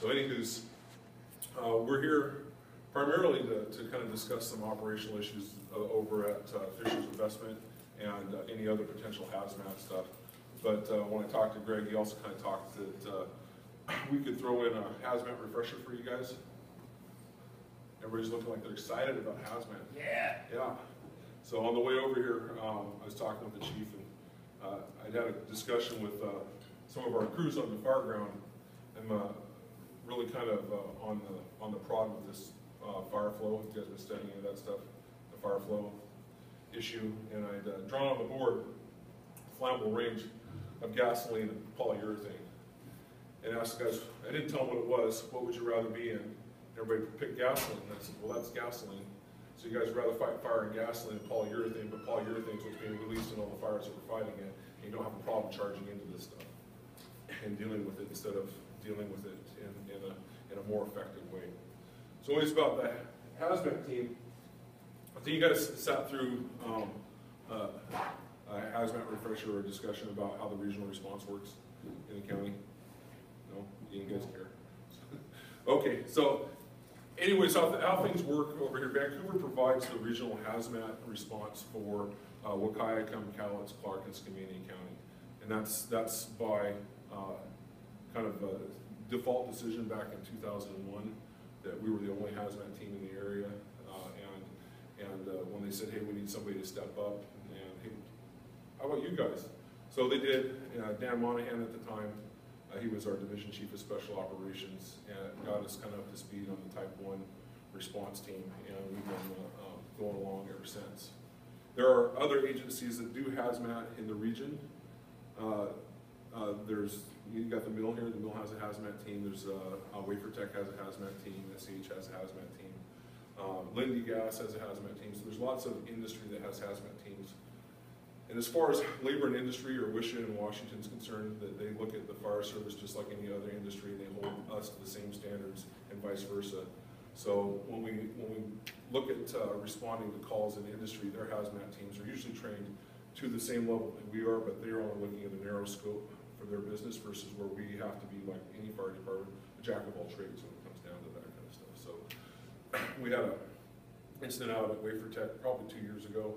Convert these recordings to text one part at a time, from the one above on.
So anywho's, we're here primarily to kind of discuss some operational issues over at Fisher's Investment and any other potential hazmat stuff. But when I talked to Greg, he also kind of talked that we could throw in a hazmat refresher for you guys. Everybody's looking like they're excited about hazmat. Yeah. Yeah. So on the way over here, I was talking with the chief, and I'd had a discussion with some of our crews on the fire ground. I'm really kind of on the prod with this fire flow. You guys have been studying any of that stuff, the fire flow issue, and I'd drawn on the board a flammable range of gasoline and polyurethane, and asked the guys. I didn't tell them what it was. What would you rather be in? Everybody picked gasoline. And I said, well, that's gasoline. So you guys would rather fight fire in gasoline and polyurethane, but polyurethane is what's being released in all the fires that we're fighting in. And you don't have a problem charging into this stuff and dealing with it instead of dealing with it in a more effective way. So anyways, about the hazmat team, I think you guys sat through a hazmat refresher or a discussion about how the regional response works in the county. No, you guys care. Okay, so anyways, how things work over here. Vancouver provides the regional hazmat response for Wakayakum, Cowlitz, Clark, and Skamania County, and that's by kind of a default decision back in 2001 that we were the only hazmat team in the area, and when they said, hey, we need somebody to step up, and hey, how about you guys? So they did. Dan Monahan at the time, he was our division chief of special operations, and got us kind of up to speed on the Type 1 response team, and we've been going along ever since. There are other agencies that do hazmat in the region. You got the mill here. The mill has a hazmat team. There's Wafer Tech has a hazmat team. SH has a hazmat team. Lindy Gas has a hazmat team. So there's lots of industry that has hazmat teams. And as far as labor and industry, or WSHA in Washington is concerned, that they look at the fire service just like any other industry. They hold us to the same standards, and vice versa. So when we look at responding to calls in industry, their hazmat teams are usually trained to the same level that we are, but they're only looking at a narrow scope for their business versus where we have to be, like any fire department, a jack of all trades when it comes down to that kind of stuff. So we had an incident out at Wafer Tech probably 2 years ago,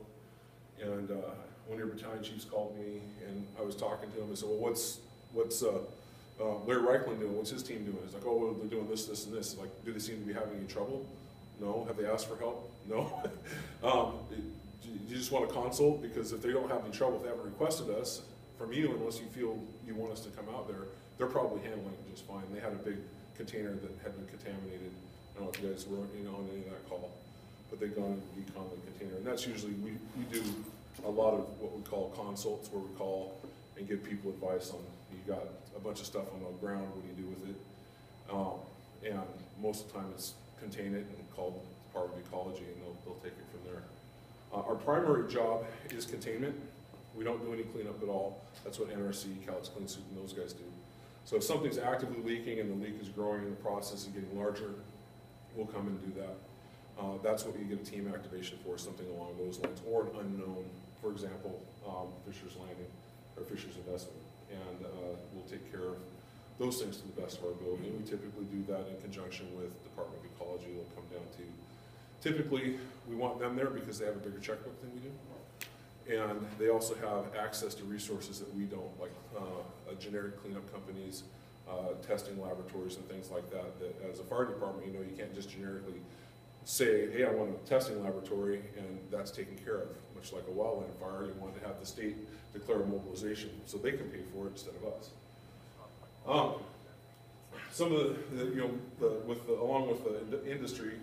and one of your battalion chiefs called me, and I was talking to him. I said, well, what's Larry Reichland doing? What's his team doing? He's like, oh, well, they're doing this, this, and this. Like, do they seem to be having any trouble? No. Have they asked for help? No. You just want to consult, because if they don't have any trouble, if they haven't requested us from you, unless you feel you want us to come out there, they're probably handling it just fine. They had a big container that had been contaminated. I don't know if you guys were on any of that call, but they've gone and decon the container. And that's usually, we do a lot of what we call consults, where we call and give people advice on, you got a bunch of stuff on the ground, what do you do with it? And most of the time it's contain it and call the Department of Ecology, and they'll take it from there. Our primary job is containment. We don't do any cleanup at all. That's what NRC, Cowlitz Clean Soup, and those guys do. So if something's actively leaking and the leak is growing in the process and getting larger, we'll come and do that. That's what you get a team activation for, something along those lines, or an unknown, for example, Fisher's Landing or Fisher's Investment, and we'll take care of those things to the best of our ability. And we typically do that in conjunction with Department of Ecology. It'll come down to, typically we want them there because they have a bigger checkbook than we do, and they also have access to resources that we don't, like generic cleanup companies, testing laboratories and things like that, that as a fire department, you can't just generically say, hey, I want a testing laboratory, and that's taken care of. Much like a wildland fire, you want to have the state declare mobilization so they can pay for it instead of us. Some of along with the industry,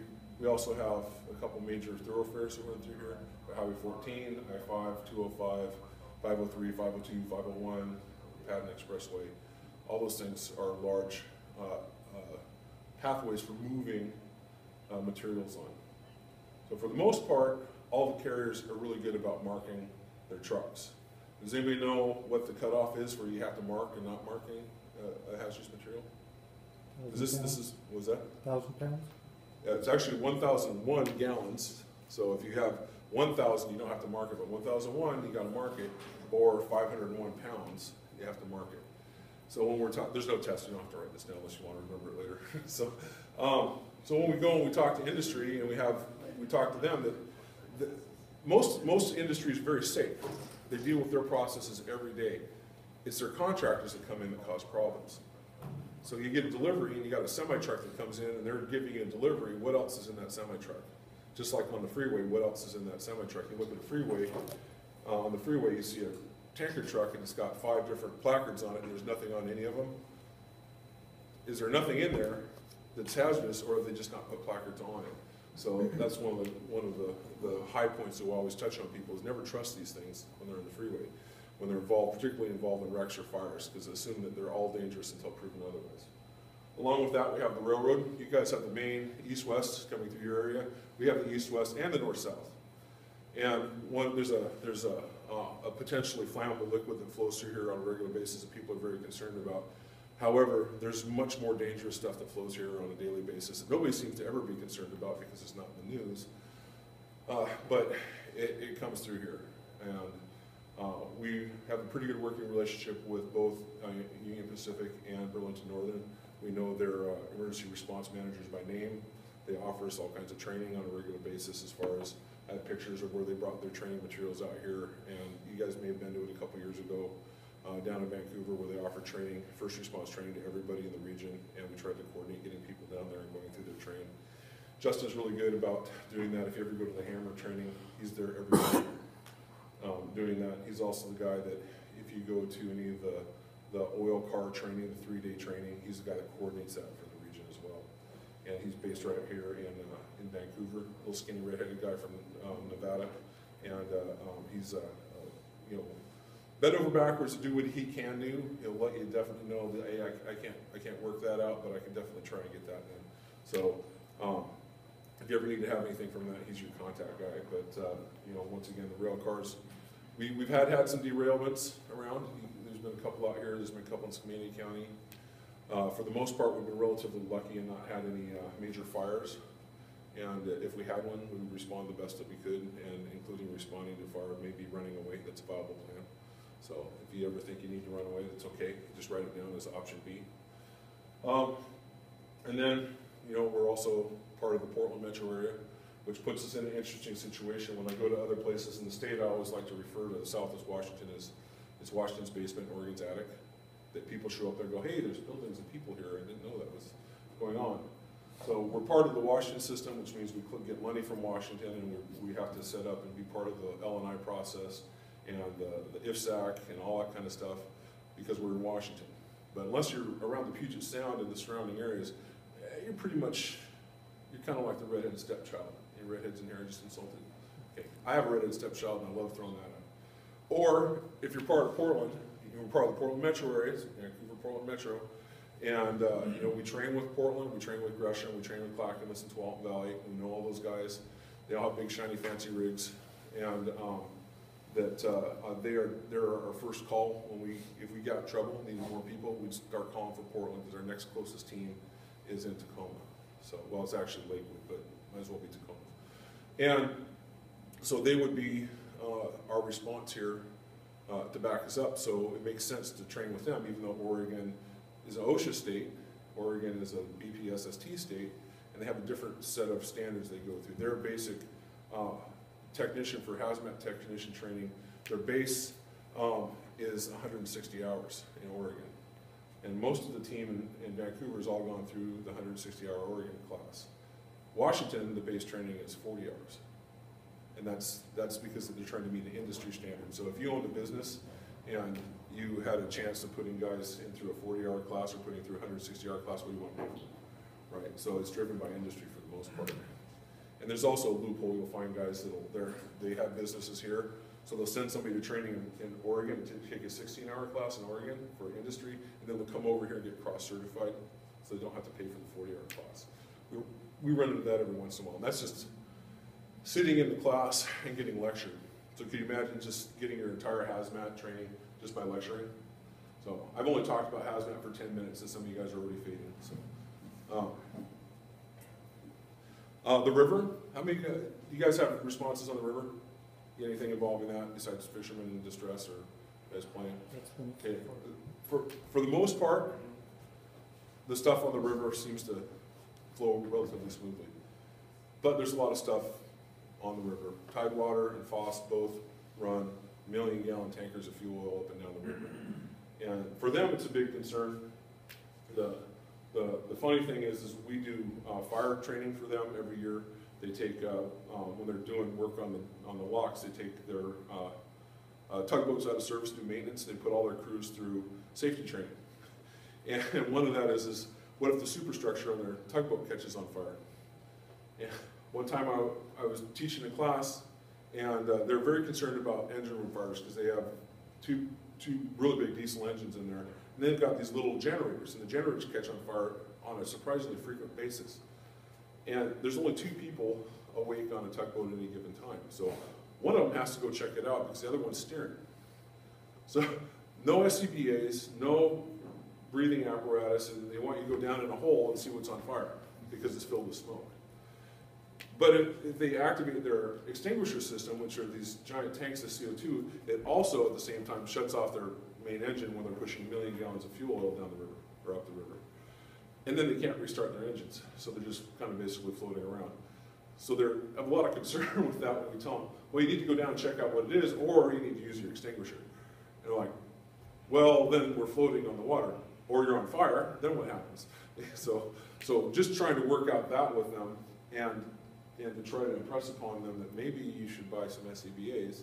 we also have a couple major thoroughfares that run through here: Highway 14, I-5, 205, 503, 502, 501, Patton Expressway. All those things are large pathways for moving materials on. So for the most part, all the carriers are really good about marking their trucks. Does anybody know what the cutoff is where you have to mark and not marking a hazardous material? This is, was that? 1,000 pounds? Yeah, it's actually 1,001 gallons. So if you have 1,000, you don't have to mark it, but 1,001, you got to mark it, or 501 pounds, you have to mark it. So when we're talking, there's no test, you don't have to write this down unless you want to remember it later. So when we go and we talk to industry and we talk to them, that most industry is very safe. They deal with their processes every day. It's their contractors that come in that cause problems. So you get a delivery and you got a semi-truck that comes in and they're giving you a delivery, what else is in that semi-truck? Just like on the freeway, what else is in that semi-truck? You look at the freeway, on the freeway you see a tanker truck and it's got 5 different placards on it and there's nothing on any of them. Is there nothing in there that's hazardous, or have they just not put placards on it? So that's one of the high points that we'll always touch on people, is never trust these things when they're in the freeway, when they're particularly involved in wrecks or fires, because assume that they're all dangerous until proven otherwise. Along with that, we have the railroad. You guys have the main east-west coming through your area. We have the east-west and the north-south. And there's a potentially flammable liquid that flows through here on a regular basis that people are very concerned about. However, there's much more dangerous stuff that flows here on a daily basis that nobody seems to ever be concerned about because it's not in the news. But it comes through here. And we have a pretty good working relationship with both Union Pacific and Burlington Northern. We know their emergency response managers by name. They offer us all kinds of training on a regular basis, as far as I have pictures of where they brought their training materials out here. And you guys may have been to it a couple years ago. Down in Vancouver, where they offer training, first response training to everybody in the region, and we tried to coordinate getting people down there and going through their training. Justin's really good about doing that. If you ever go to the Hammer training, he's there every day doing that. He's also the guy that, if you go to any of the oil car training, the 3-day training, he's the guy that coordinates that for the region as well. And he's based right up here in Vancouver, a little skinny redheaded guy from Nevada, and he's you know, bend over backwards to do what he can do. He'll let you definitely know that, hey, I can't work that out, but I can definitely try and get that done. So if you ever need to have anything from that, he's your contact guy. But you know, once again, the rail cars, we've had some derailments around. There's been a couple out here. There's been a couple in Skamania County. For the most part, we've been relatively lucky and not had any major fires. And if we had one, we would respond the best that we could, and including responding to fire, maybe running away. That's a viable plan. So if you ever think you need to run away, that's okay. Just write it down as option B. And then, you know, we're also part of the Portland metro area, which puts us in an interesting situation. When I go to other places in the state, I always like to refer to the Southwest Washington as it's Washington's basement, Oregon's attic. That people show up there and go, hey, there's buildings and people here. I didn't know that was going on. So we're part of the Washington system, which means we get money from Washington, and we have to set up and be part of the L&I process and the IFSAC and all that kind of stuff, because we're in Washington. But unless you're around the Puget Sound and the surrounding areas, you're kind of like the redheaded stepchild. Any redheads in here are just insulted. Okay, I have a redheaded stepchild and I love throwing that out. Or if you're part of Portland, you're part of the Portland metro areas, Vancouver, Portland metro, and you know, we train with Portland, we train with Gresham, we train with Clackamas and Tualatin Valley. We know all those guys. They all have big, shiny, fancy rigs, and they're our first call when if we got trouble, needed more people, we'd start calling for Portland, because our next closest team is in Tacoma. So, well, it's actually Lakewood, but might as well be Tacoma. And so they would be our response here to back us up. So it makes sense to train with them, even though Oregon is an OSHA state, Oregon is a BPSST state, and they have a different set of standards they go through. Their basic technician for hazmat technician training, their base is 160 hours in Oregon. And most of the team in Vancouver has all gone through the 160-hour Oregon class. Washington, the base training is 40 hours. And that's because they're trying to meet the industry standard. So if you owned a business and you had a chance of putting guys in through a 40-hour class or putting through a 160-hour class, what do you want to do? Right, so it's driven by industry for the most part. And there's also a loophole. You'll find guys they have businesses here, so they'll send somebody to training in Oregon to take a 16-hour class in Oregon for industry, and then they'll come over here and get cross-certified, so they don't have to pay for the 40-hour class. We run into that every once in a while, and that's just sitting in the class and getting lectured. So could you imagine just getting your entire hazmat training just by lecturing? So I've only talked about hazmat for 10 minutes, and some of you guys are already fading. So. The river, how many, do you guys have responses on the river? Anything involving that besides fishermen in distress or Guys playing? Okay. For the most part, the stuff on the river seems to flow relatively smoothly. But there's a lot of stuff on the river. Tidewater and Foss both run million-gallon tankers of fuel oil up and down the river. And for them, it's a big concern. The funny thing is we do fire training for them every year. They take, when they're doing work on the locks, they take their tugboats out of service to do maintenance. They put all their crews through safety training. And one of that is what if the superstructure on their tugboat catches on fire? And one time I was teaching a class, and they're very concerned about engine room fires because they have two really big diesel engines in there. And they've got these little generators, and the generators catch on fire on a surprisingly frequent basis. And there's only 2 people awake on a tugboat at any given time. So one of them has to go check it out because the other one's steering. So no SCBAs, no breathing apparatus, and they want you to go down in a hole and see what's on fire because it's filled with smoke. But if they activate their extinguisher system, which are these giant tanks of CO2, it also at the same time shuts off their main engine when they're pushing 1 million gallons of fuel oil down the river or up the river. And then they can't restart their engines, so they're just kind of basically floating around. So they're have a lot of concern with that when we tell them, well, you need to go down and check out what it is, or you need to use your extinguisher. And they're like, well, then we're floating on the water, or you're on fire, then what happens? So just trying to work out that with them, and to try to impress upon them that maybe you should buy some SCBAs.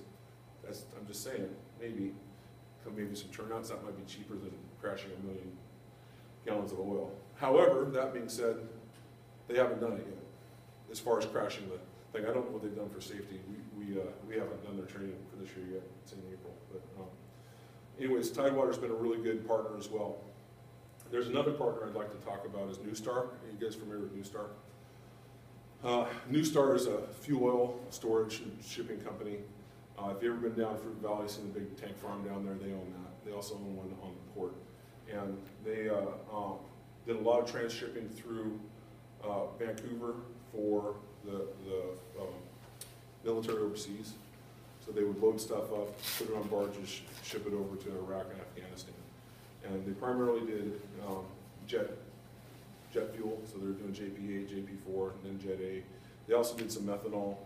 I'm just saying, maybe some turnouts, that might be cheaper than crashing 1 million gallons of oil. However, that being said, they haven't done it yet. As far as crashing the thing, I don't know what they've done for safety. We haven't done their training for this year yet. It's in April. But anyways, Tidewater's been a really good partner as well. There's another partner I'd like to talk about is New Star. Are you guys familiar with New Star? New Star is a fuel oil storage and shipping company. If you've ever been down Fruit Valley, seen the big tank farm down there, they own that. They also own one on the port. And they did a lot of transshipping through Vancouver for the military overseas. So they would load stuff up, put it on barges, ship it over to Iraq and Afghanistan. And they primarily did jet fuel, so they were doing JP8, JP4, and then Jet A. They also did some methanol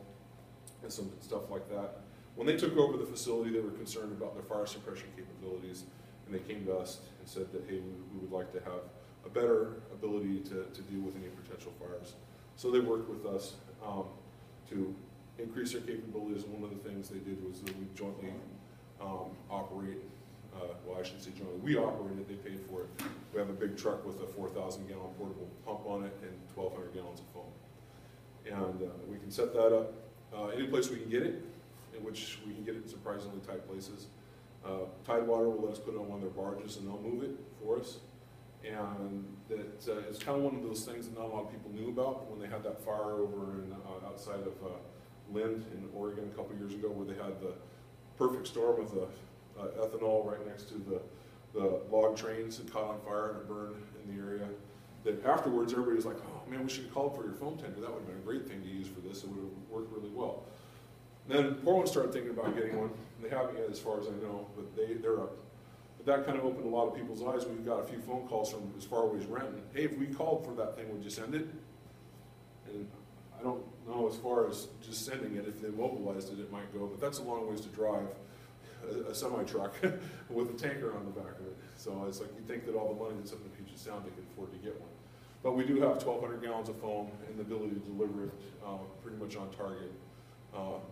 and some stuff like that. When they took over the facility, they were concerned about their fire suppression capabilities, and they came to us and said that, hey, we would like to have a better ability to deal with any potential fires. So they worked with us to increase their capabilities, and one of the things they did was that we jointly operate, well, I shouldn't say jointly, we operate it, they paid for it. We have a big truck with a 4,000-gallon portable pump on it and 1,200 gallons of foam. And we can set that up any place we can get it, in which we can get it in surprisingly tight places. Tidewater will let us put it on one of their barges and they'll move it for us. And it's kind of one of those things that not a lot of people knew about when they had that fire over in, outside of Lind in Oregon a couple years ago, where they had the perfect storm of the ethanol right next to the log trains that caught on fire and it burned in the area. That afterwards everybody was like, oh man, we should have called for your foam tanker. That would have been a great thing to use for this. It would have worked really well. Then Portland started thinking about getting one. They haven't yet, as far as I know, but they're up. But that kind of opened a lot of people's eyes. We got a few phone calls from as far away as Renton. Hey, if we called for that thing, would you send it? And I don't know as far as just sending it. If they mobilized it, it might go. But that's a long ways to drive a semi-truck with a tanker on the back of it. So it's like you think that all the money that's up in Puget Sound, they could afford to get one. But we do have 1,200 gallons of foam and the ability to deliver it pretty much on target.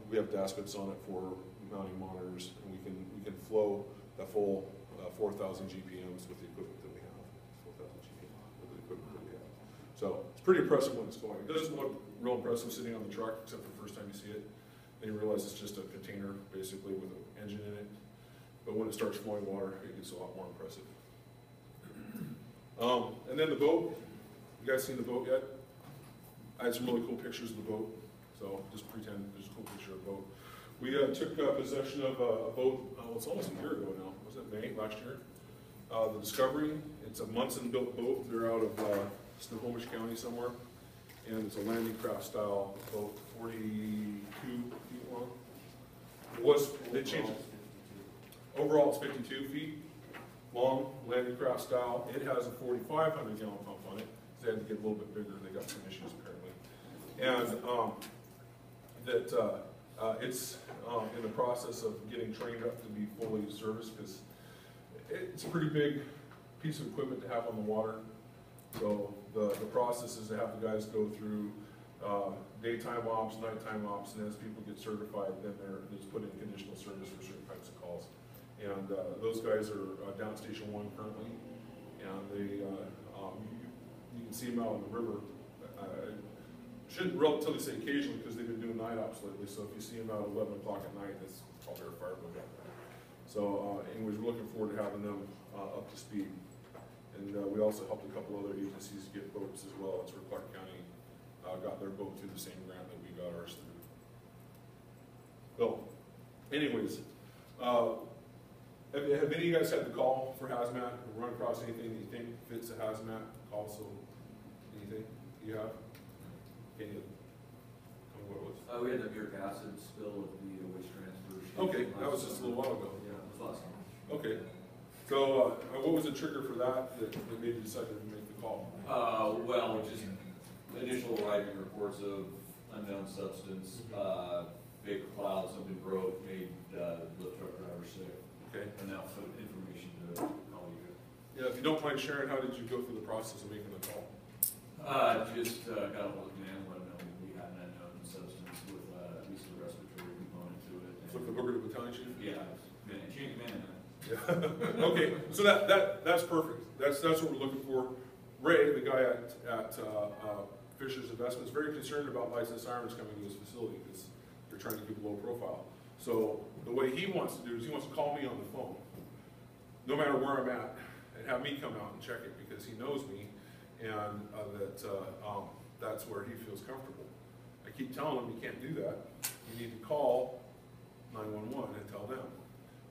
We have daspits on it for mounting monitors, and we can flow the full 4,000 GPMs with the equipment that we have. 4,000 GPMs with the equipment that we have. So it's pretty impressive when it's going. It doesn't look real impressive sitting on the truck, except for the first time you see it. Then you realize it's just a container, basically, with an engine in it. But when it starts flowing water, it gets a lot more impressive. And then the boat. You guys seen the boat yet? I had some really cool pictures of the boat. So just pretend there's a cool picture of a boat. We took possession of a boat, it's almost a year ago now. Was it May last year? The Discovery. It's a Munson-built boat. They're out of Snohomish County somewhere. And it's a landing craft style boat, 42 feet long. They changed it. Over overall it's 52 feet long, landing craft style. It has a 4,500 gallon pump on it. They had to get a little bit bigger. They got some issues apparently. And it's in the process of getting trained up to be fully serviced, because it's a pretty big piece of equipment to have on the water. So the process is to have the guys go through daytime ops, nighttime ops, and as people get certified, then they're just put in conditional service for certain types of calls. And those guys are down Station 1 currently, and they you can see them out on the river. Shouldn't relatively say occasionally, because they've been doing night ops lately. So if you see them out at 11 o'clock at night, that's all their fireboat. So anyways, we're looking forward to having them up to speed. And we also helped a couple other agencies get boats as well. That's where Clark County got their boat through the same grant that we got ours through. So, anyways, have any of you guys had the call for hazmat, or run across anything that you think fits a hazmat call? So, anything you have? Can you tell me what it was? We had the uric acid spill with the waste transfer. Okay, that was just a little while ago. Yeah, it was last summer. Okay. So, what was the trigger for that made you decide to make the call? Well, just initial arriving reports of unknown substance, vapor cloud, something broke, made lift truck driver sick. Okay. And now for information to call you. Yeah, if you don't mind sharing, how did you go through the process of making the call? Just got a hold of the man, let him know we had an unknown substance with at least a respiratory component to it. With the Booker to Battalion Chief? Yeah, change man. Yeah. Okay, so that's perfect. That's what we're looking for. Ray, the guy at Fisher's Investments, is very concerned about licensed sirens coming to his facility because they're trying to keep a low profile. So the way he wants to do is he wants to call me on the phone, no matter where I'm at, and have me come out and check it, because he knows me, and that's where he feels comfortable. I keep telling him you can't do that. You need to call 911 and tell them.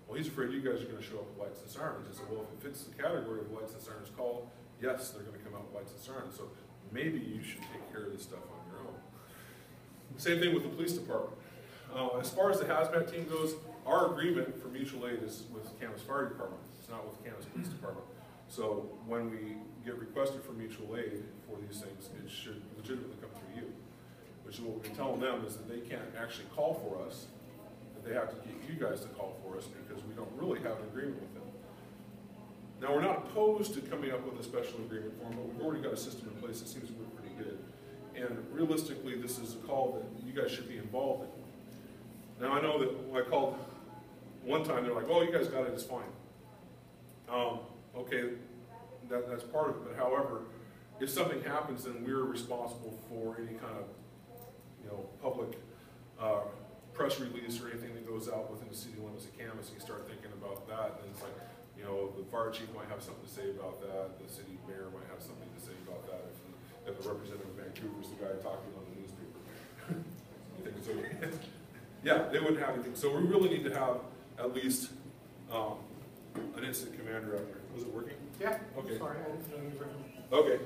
Well, he's afraid you guys are going to show up with lights and sirens. I said, well, if it fits the category of lights and sirens call, yes, they're going to come out with lights and sirens. So maybe you should take care of this stuff on your own. Same thing with the police department. As far as the hazmat team goes, our agreement for mutual aid is with Camas Fire Department. It's not with Camas Police Department. So when we get requested for mutual aid for these things, it should legitimately come through you. Which is what we're telling them is that they can't actually call for us. That they have to get you guys to call for us, because we don't really have an agreement with them. Now, we're not opposed to coming up with a special agreement for them, but we've already got a system in place that seems to work pretty good. And realistically, this is a call that you guys should be involved in. Now, I know that when I called one time, they're like, oh, you guys got it, it's fine. Okay, that's part of it, but however, if something happens, then we're responsible for any kind of, public press release or anything that goes out within the city limits of Camas. You start thinking about that, and it's like, the fire chief might have something to say about that, the city mayor might have something to say about that, if the representative of Vancouver is the guy talking on the newspaper. You think it's okay? Yeah, they wouldn't have anything. So we really need to have at least an incident commander out there. Was it working? Yeah. Okay. Sorry, I didn't know you were. Okay.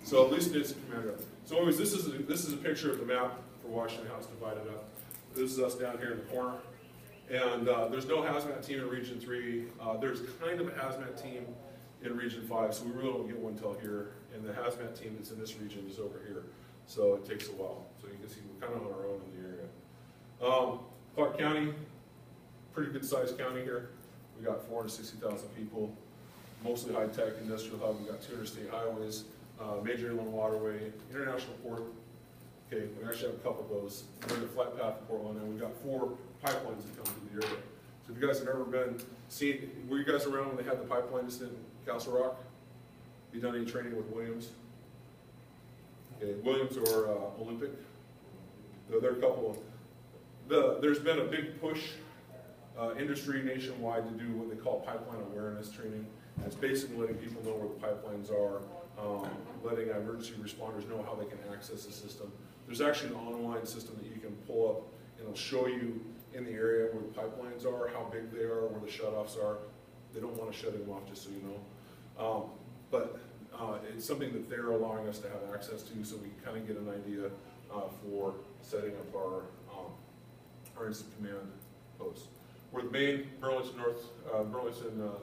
So at least an incident commander out there. So anyways, this is a picture of the map for Washington, how it's divided up. This is us down here in the corner. And there's no hazmat team in Region 3. There's kind of a hazmat team in Region 5, so we really don't get one until here. And the hazmat team that's in this region is over here. So it takes a while. So you can see we're kind of on our own in the area. Clark County, pretty good sized county here. We got 460,000 people, mostly high-tech industrial hub. We got 2 interstate highways, major inland waterway, international port. Okay, we actually have a couple of those. We're in the flat path of Portland, and we've got 4 pipelines that come through the area. So if you guys have ever were you guys around when they had the pipeline incident in Castle Rock? Have you done any training with Williams? Okay, Williams or Olympic? They're a couple of, there's been a big push industry nationwide to do what they call pipeline awareness training. It's basically letting people know where the pipelines are, letting emergency responders know how they can access the system. There's actually an online system that you can pull up, and it'll show you in the area where the pipelines are, how big they are, where the shutoffs are. They don't want to shut them off, just so you know. But it's something that they're allowing us to have access to, so we can kind of get an idea for setting up our incident command posts. We're the main Burlington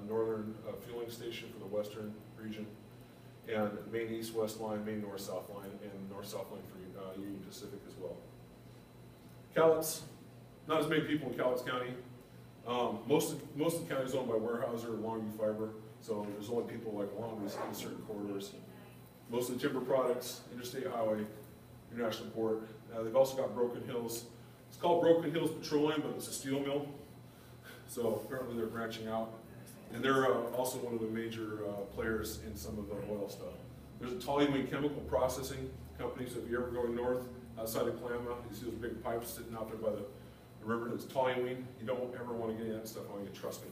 Northern fueling station for the western region, and main east-west line, main north-south line, and north-south line for Union Pacific as well. Cowlitz, not as many people in Cowlitz County. Most of the county is owned by Weyerhaeuser or Longview Fiber, so there's only people like along these in certain corridors. Most of the timber products, interstate highway, international port. They've also got Broken Hills. It's called Broken Hills Petroleum, but it's a steel mill. So apparently they're branching out. And they're also one of the major players in some of the oil stuff. There's a toluene chemical processing company, so if you ever go north outside of Klamath, you see those big pipes sitting out there by the river. It's toluene. You don't ever want to get any of that stuff on you, trust me.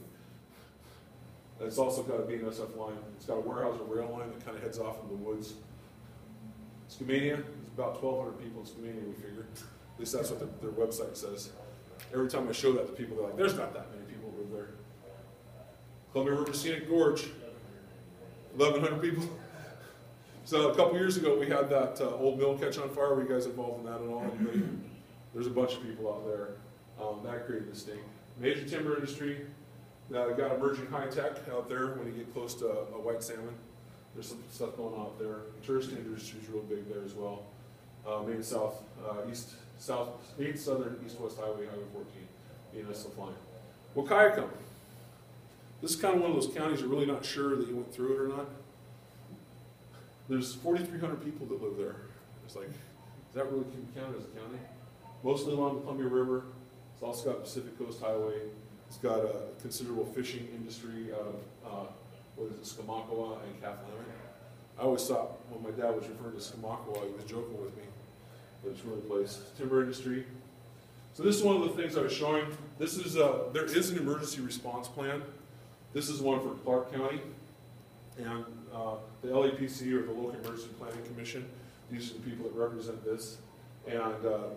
It's also got a BNSF line. It's got a Weyerhaeuser rail line that kind of heads off into the woods. Skamania, there's about 1,200 people in Skamania, we figure. At least that's what their website says. Every time I show that to people, they're like, there's not that many people who live there. Columbia River Scenic Gorge, 1,100 people. So a couple years ago, we had that old mill catch on fire. Were you guys involved in that at all? Anybody? There's a bunch of people out there. That created this thing. Major timber industry. Got emerging high tech out there when you get close to a white salmon. There's some stuff going on out there. Tourist industry is real big there as well. Main south, main southern, east-west highway, Highway 14, BNSF line. Wahkiakum. This is kind of one of those counties you're really not sure that you went through it or not. There's 4,300 people that live there. It's like, is that really counted as a county? Mostly along the Columbia River. It's also got Pacific Coast Highway. It's got a considerable fishing industry out of, Camas-Washougal and Cathalamin. I always thought when my dad was referring to Camas-Washougal, he was joking with me, but it's really a place. Timber industry. So this is one of the things I was showing. This is, there is an emergency response plan. This is one for Clark County. And the LAPC, or the Local Emergency Planning Commission, these are the people that represent this. And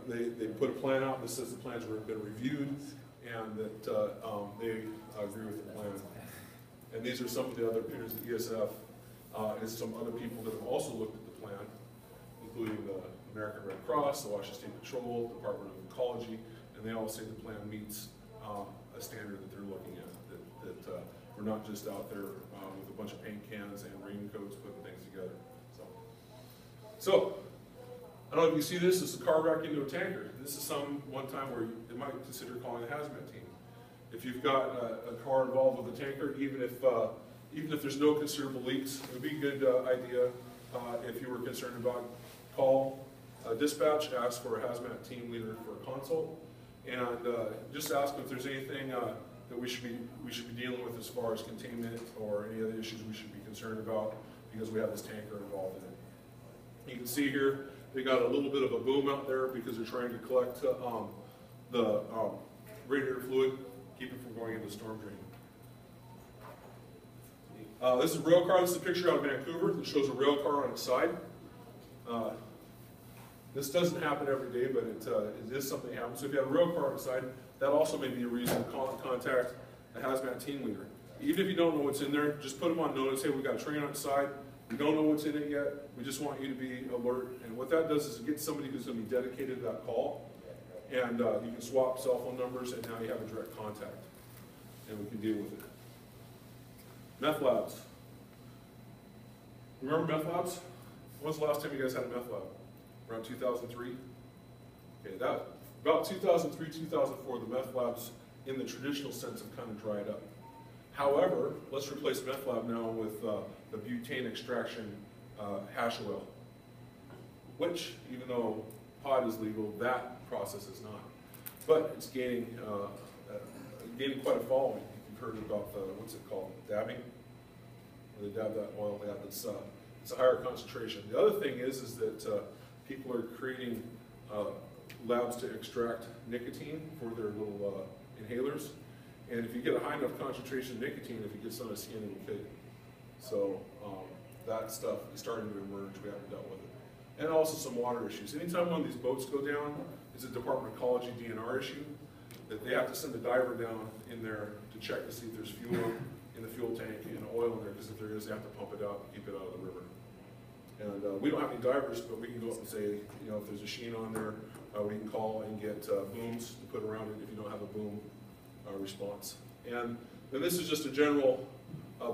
they put a plan out that says the plans have been reviewed and that they agree with the plan. And these are some of the other peers at ESF and some other people that have also looked at the plan, including the American Red Cross, the Washington State Patrol, Department of Ecology, and they all say the plan meets a standard that they're looking at, that we're not just out there with a bunch of paint cans and raincoats putting things together. So I don't know if you see this. This is a car wreck into a tanker. This is one time where you might consider calling a hazmat team. If you've got a car involved with a tanker, even if there's no considerable leaks, it would be a good idea if you were concerned about call dispatch, ask for a hazmat team leader for a consult, and just ask if there's anything that we should be dealing with as far as containment or any other issues we should be concerned about because we have this tanker involved in it. You can see here they got a little bit of a boom out there because they're trying to collect the radiator fluid, keep it from going into the storm drain. This is a rail car. This is a picture out of Vancouver that shows a rail car on its side. This doesn't happen every day, but it is something that happens. So if you have a rail car on its side, that also may be a reason to contact a hazmat team leader. Even if you don't know what's in there, just put them on notice. Hey, we've got a train on its side. We don't know what's in it yet. We just want you to be alert. And what that does is it gets somebody who's going to be dedicated to that call. And you can swap cell phone numbers, and now you have a direct contact. And we can deal with it. Meth labs. Remember meth labs? When was the last time you guys had a meth lab? Around 2003? Okay, about 2003, 2004, the meth labs in the traditional sense have kind of dried up. However, let's replace meth lab now with the butane extraction hash oil, which, even though pot is legal, that process is not. But it's gaining quite a following. You've heard about what's it called, dabbing? Where they dab that oil. Yeah, it's a higher concentration. The other thing is that people are creating labs to extract nicotine for their little inhalers. And if you get a high enough concentration of nicotine, if it gets on the skin, it will kill you. So that stuff is starting to emerge. We haven't dealt with it. And also some water issues. Anytime one of these boats go down, it's a Department of Ecology DNR issue, that they have to send a diver down in there to check to see if there's fuel in the fuel tank and oil in there, because if there is, they have to pump it out and keep it out of the river. And we don't have any divers, but we can go up and say, you know, if there's a sheen on there, we can call and get booms to put around it if you don't have a boom. response. And then this is just a general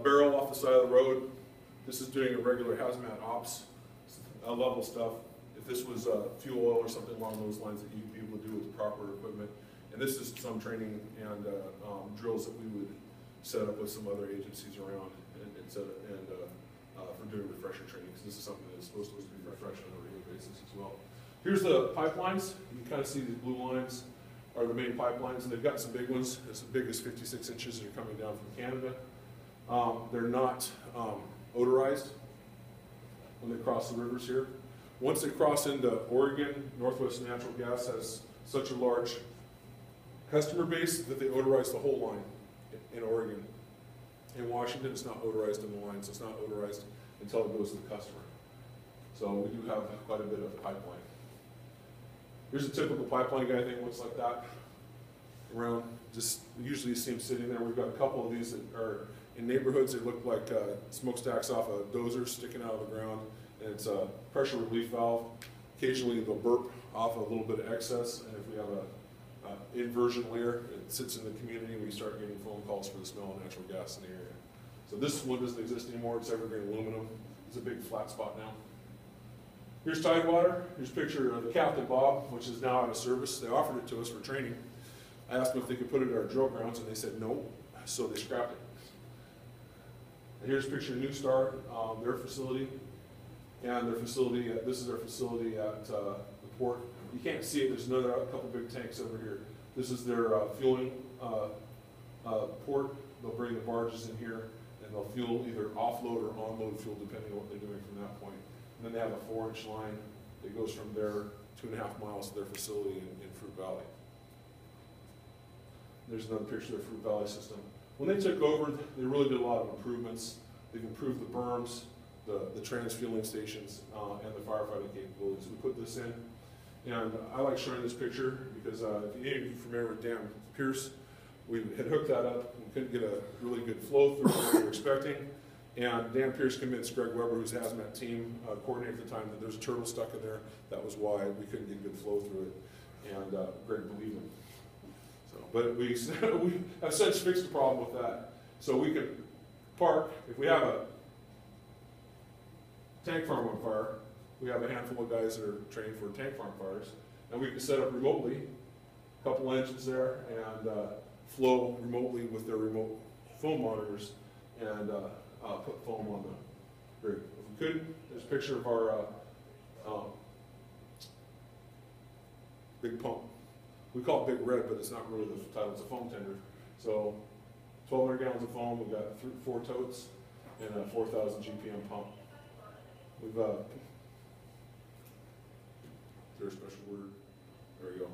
barrel off the side of the road. This is doing a regular hazmat ops level stuff. If this was fuel oil or something along those lines that you'd be able to do with the proper equipment. And this is some training and drills that we would set up with some other agencies around for doing refresher training, because this is something that is supposed to be refreshed on a regular basis as well. Here's the pipelines. You can kind of see these blue lines are the main pipelines, and they've got some big ones, as big as 56 inches that are coming down from Canada. They're not odorized when they cross the rivers here. Once they cross into Oregon, Northwest Natural Gas has such a large customer base that they odorize the whole line in Oregon. In Washington, it's not odorized in the line, so it's not odorized until it goes to the customer. So we do have quite a bit of pipeline. Here's a typical pipeline guy thing, looks like that around. Just usually you see them sitting there. We've got a couple of these that are in neighborhoods. They look like smokestacks off a dozer sticking out of the ground, and it's a pressure relief valve. Occasionally they'll burp off a little bit of excess, and if we have a inversion layer, it sits in the community, and we start getting phone calls for the smell of natural gas in the area. So this one doesn't exist anymore. It's evergreen aluminum. It's a big flat spot now. Here's Tidewater. Here's a picture of the Captain Bob, which is now out of service. They offered it to us for training. I asked them if they could put it at our drill grounds, and they said no, so they scrapped it. And here's a picture of New Star, their facility, and their facility. This is their facility at the port. You can't see it. There's a couple big tanks over here. This is their fueling port. They'll bring the barges in here, and they'll fuel either offload or onload fuel, depending on what they're doing from that point. And then they have a 4-inch line that goes from there 2.5 miles to their facility in Fruit Valley. There's another picture of the Fruit Valley system. When they took over, they really did a lot of improvements. They've improved the berms, the trans-fueling stations, and the firefighting capabilities. We put this in. And I like showing this picture because if any of you are familiar with Dan Pierce, we had hooked that up and couldn't get a really good flow through what we were expecting. And Dan Pierce convinced Greg Weber, who's Hazmat team coordinator at the time, that there's a turtle stuck in there. That was why we couldn't get good flow through it. And Greg believed him. So, but we have since fixed the problem with that. So we can park, if we have a tank farm on fire, we have a handful of guys that are trained for tank farm fires, and we can set up remotely, a couple engines there, and flow remotely with their remote foam monitors, and put foam on the rig. If we could, there's a picture of our big pump. We call it Big Red, but it's not really the title, it's a foam tender. So 1,200 gallons of foam, we've got 4 totes, and a 4,000 GPM pump. We've there's a special word. There we go.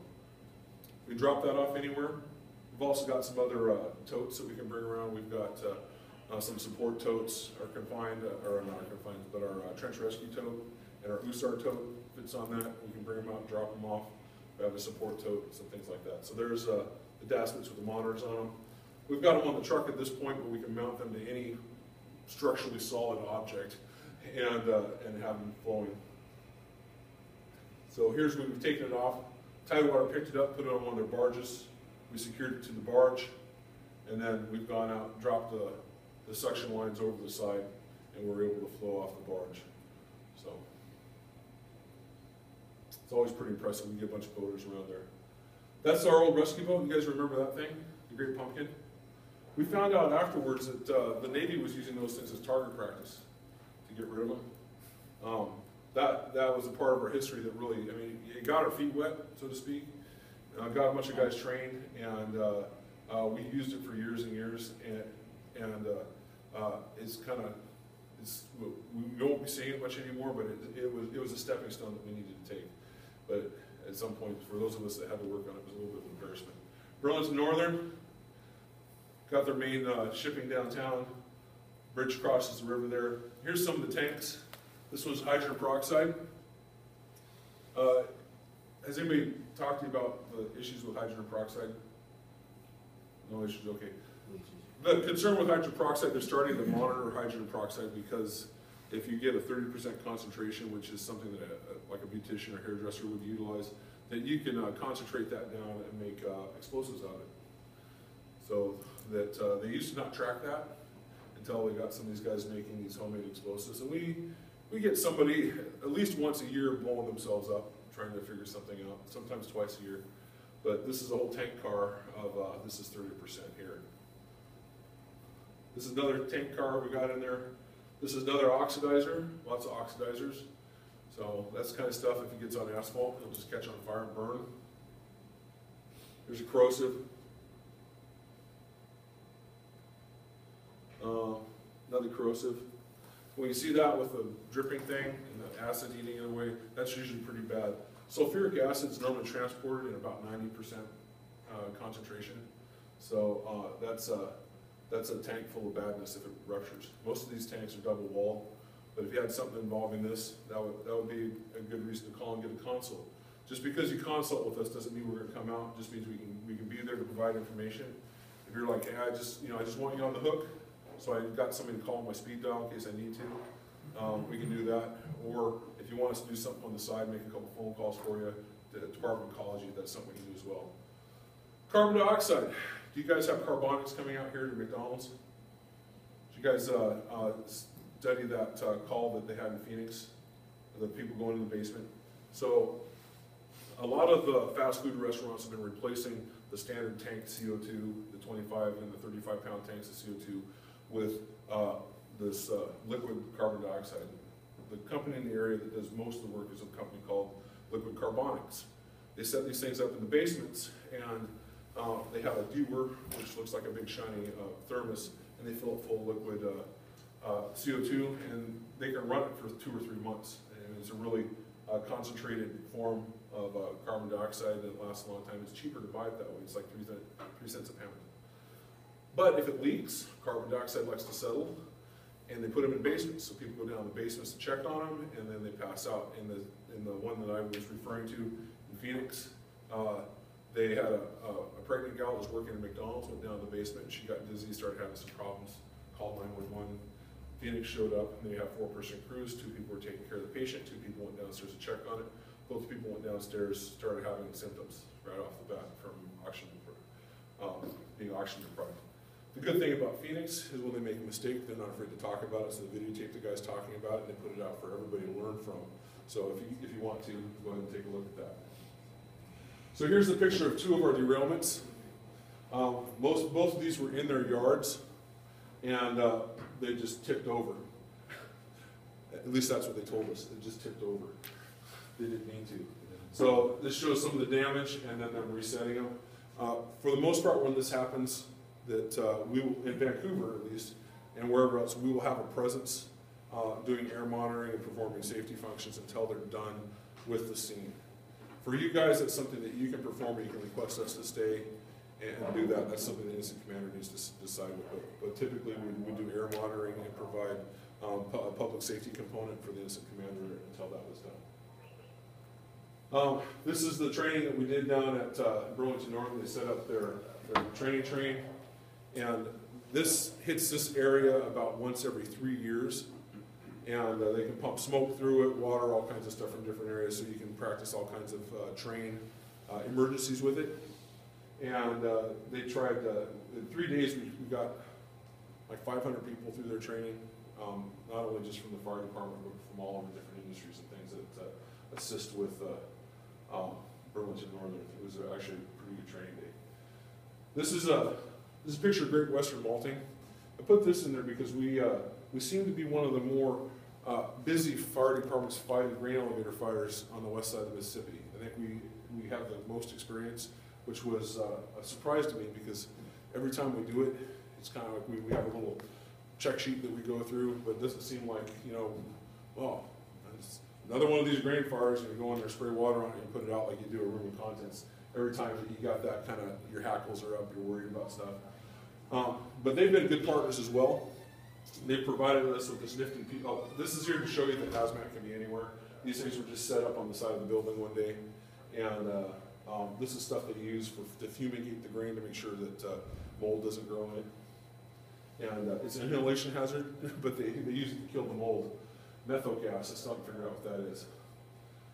We drop that off anywhere. We've also got some other totes that we can bring around. We've got some support totes, our confined, or not our confined, but our trench rescue tote, and our USAR tote fits on that. We can bring them out and drop them off. We have a support tote and some things like that. So there's the daskets with the monitors on them. We've got them on the truck at this point, but we can mount them to any structurally solid object and have them flowing. So here's when we've taken it off. Tidewater picked it up, put it on one of their barges. We secured it to the barge, and then we've gone out and dropped the suction lines over the side, and we're able to flow off the barge. So it's always pretty impressive. We get a bunch of boaters around there. That's our old rescue boat. You guys remember that thing, the Great Pumpkin? We found out afterwards that the Navy was using those things as target practice to get rid of them. That was a part of our history that really, I mean, it got our feet wet, so to speak. Got a bunch of guys trained, and we used it for years and years, and it's kind of, we won't be seeing it much anymore, but it was a stepping stone that we needed to take. But at some point, for those of us that had to work on it, it was a little bit of embarrassment. Burlington Northern got their main shipping downtown. Bridge crosses the river there. Here's some of the tanks. This was hydrogen peroxide. Has anybody talked to you about the issues with hydrogen peroxide? No issues, okay. The concern with hydrogen peroxide, they're starting to monitor hydrogen peroxide because if you get a 30% concentration, which is something that like a beautician or hairdresser would utilize, then you can concentrate that down and make explosives out of it. So that they used to not track that until we got some of these guys making these homemade explosives. And we get somebody at least once a year blowing themselves up, trying to figure something out, sometimes twice a year. But this is a whole tank car of, this is 30% here. This is another tank car we got in there. This is another oxidizer, lots of oxidizers. So that's the kind of stuff, if it gets on asphalt, it'll just catch on fire and burn. There's a corrosive. Another corrosive. When you see that with a dripping thing and the acid eating it away, that's usually pretty bad. Sulfuric acid is normally transported in about 90% concentration. So that's a tank full of badness if it ruptures. Most of these tanks are double walled, but if you had something involving this, that would be a good reason to call and get a consult. Just because you consult with us doesn't mean we're going to come out. It just means we can be there to provide information. If you're like, hey, I just want you on the hook, so I got somebody to call my speed dial in case I need to, we can do that. Or if you want us to do something on the side, make a couple phone calls for you to the Department of Ecology, that's something we can do as well. Carbon dioxide. Do you guys have carbonics coming out here to McDonald's? Did you guys study that call that they had in Phoenix? The people going in the basement? So a lot of the fast food restaurants have been replacing the standard tank CO2, the 25 and the 35-pound tanks of CO2, with this liquid carbon dioxide. The company in the area that does most of the work is a company called Liquid Carbonics. They set these things up in the basements, and they have a dewar, which looks like a big shiny thermos, and they fill it full of liquid CO2, and they can run it for 2 or 3 months. And it's a really concentrated form of carbon dioxide that lasts a long time. It's cheaper to buy it that way. It's like 3 cents a pound. But if it leaks, carbon dioxide likes to settle, and they put them in basements. So people go down to the basements to check on them, and then they pass out. In the one that I was referring to in Phoenix, they had a pregnant gal that was working at McDonald's, went down to the basement, and she got dizzy, started having some problems, called 911. Phoenix showed up, and they had 4-person crews. 2 people were taking care of the patient, 2 people went downstairs to check on it. Both people went downstairs, started having symptoms right off the bat from being oxygen deprived. The good thing about Phoenix is when they make a mistake, they're not afraid to talk about it, so they videotape the guys talking about it, and they put it out for everybody to learn from. So if you want to, go ahead and take a look at that. So here's the picture of 2 of our derailments. Both of these were in their yards, and they just tipped over. At least that's what they told us. It just tipped over. They didn't mean to. So this shows some of the damage, and then them resetting them. For the most part, when this happens, that we will, in Vancouver at least, and wherever else, we will have a presence doing air monitoring and performing safety functions until they're done with the scene. For you guys, that's something that you can perform, or you can request us to stay and do that. That's something the incident commander needs to decide with. But typically, we do air monitoring and provide a public safety component for the incident commander until that was done. This is the training that we did down at Burlington North. They set up their training train, and this hits this area about once every 3 years, and they can pump smoke through it, water, all kinds of stuff from different areas, so you can practice all kinds of train emergencies with it. And they tried, in 3 days we got like 500 people through their training, not only just from the fire department, but from all over different industries and things that assist with Burlington Northern. It was actually a pretty good training day. This is a picture of Great Western Malting. I put this in there because we seem to be one of the more busy fire departments fighting grain elevator fires on the west side of the Mississippi. I think we have the most experience, which was a surprise to me because every time we do it, it's kind of like we have a little check sheet that we go through, but it doesn't seem like, well, it's another one of these grain fires, and you go in there, spray water on it, and put it out like you do a room of contents. Every time that you got that kind of, your hackles are up, you're worried about stuff. But they've been good partners as well. They've provided us with this nifty piece. Oh, this is here to show you that hazmat can be anywhere. These things were just set up on the side of the building one day, and this is stuff they use to fumigate the grain to make sure that mold doesn't grow in it. And it's an inhalation hazard, but they use it to kill the mold. Methyl gas, I still haven't figured out what that is.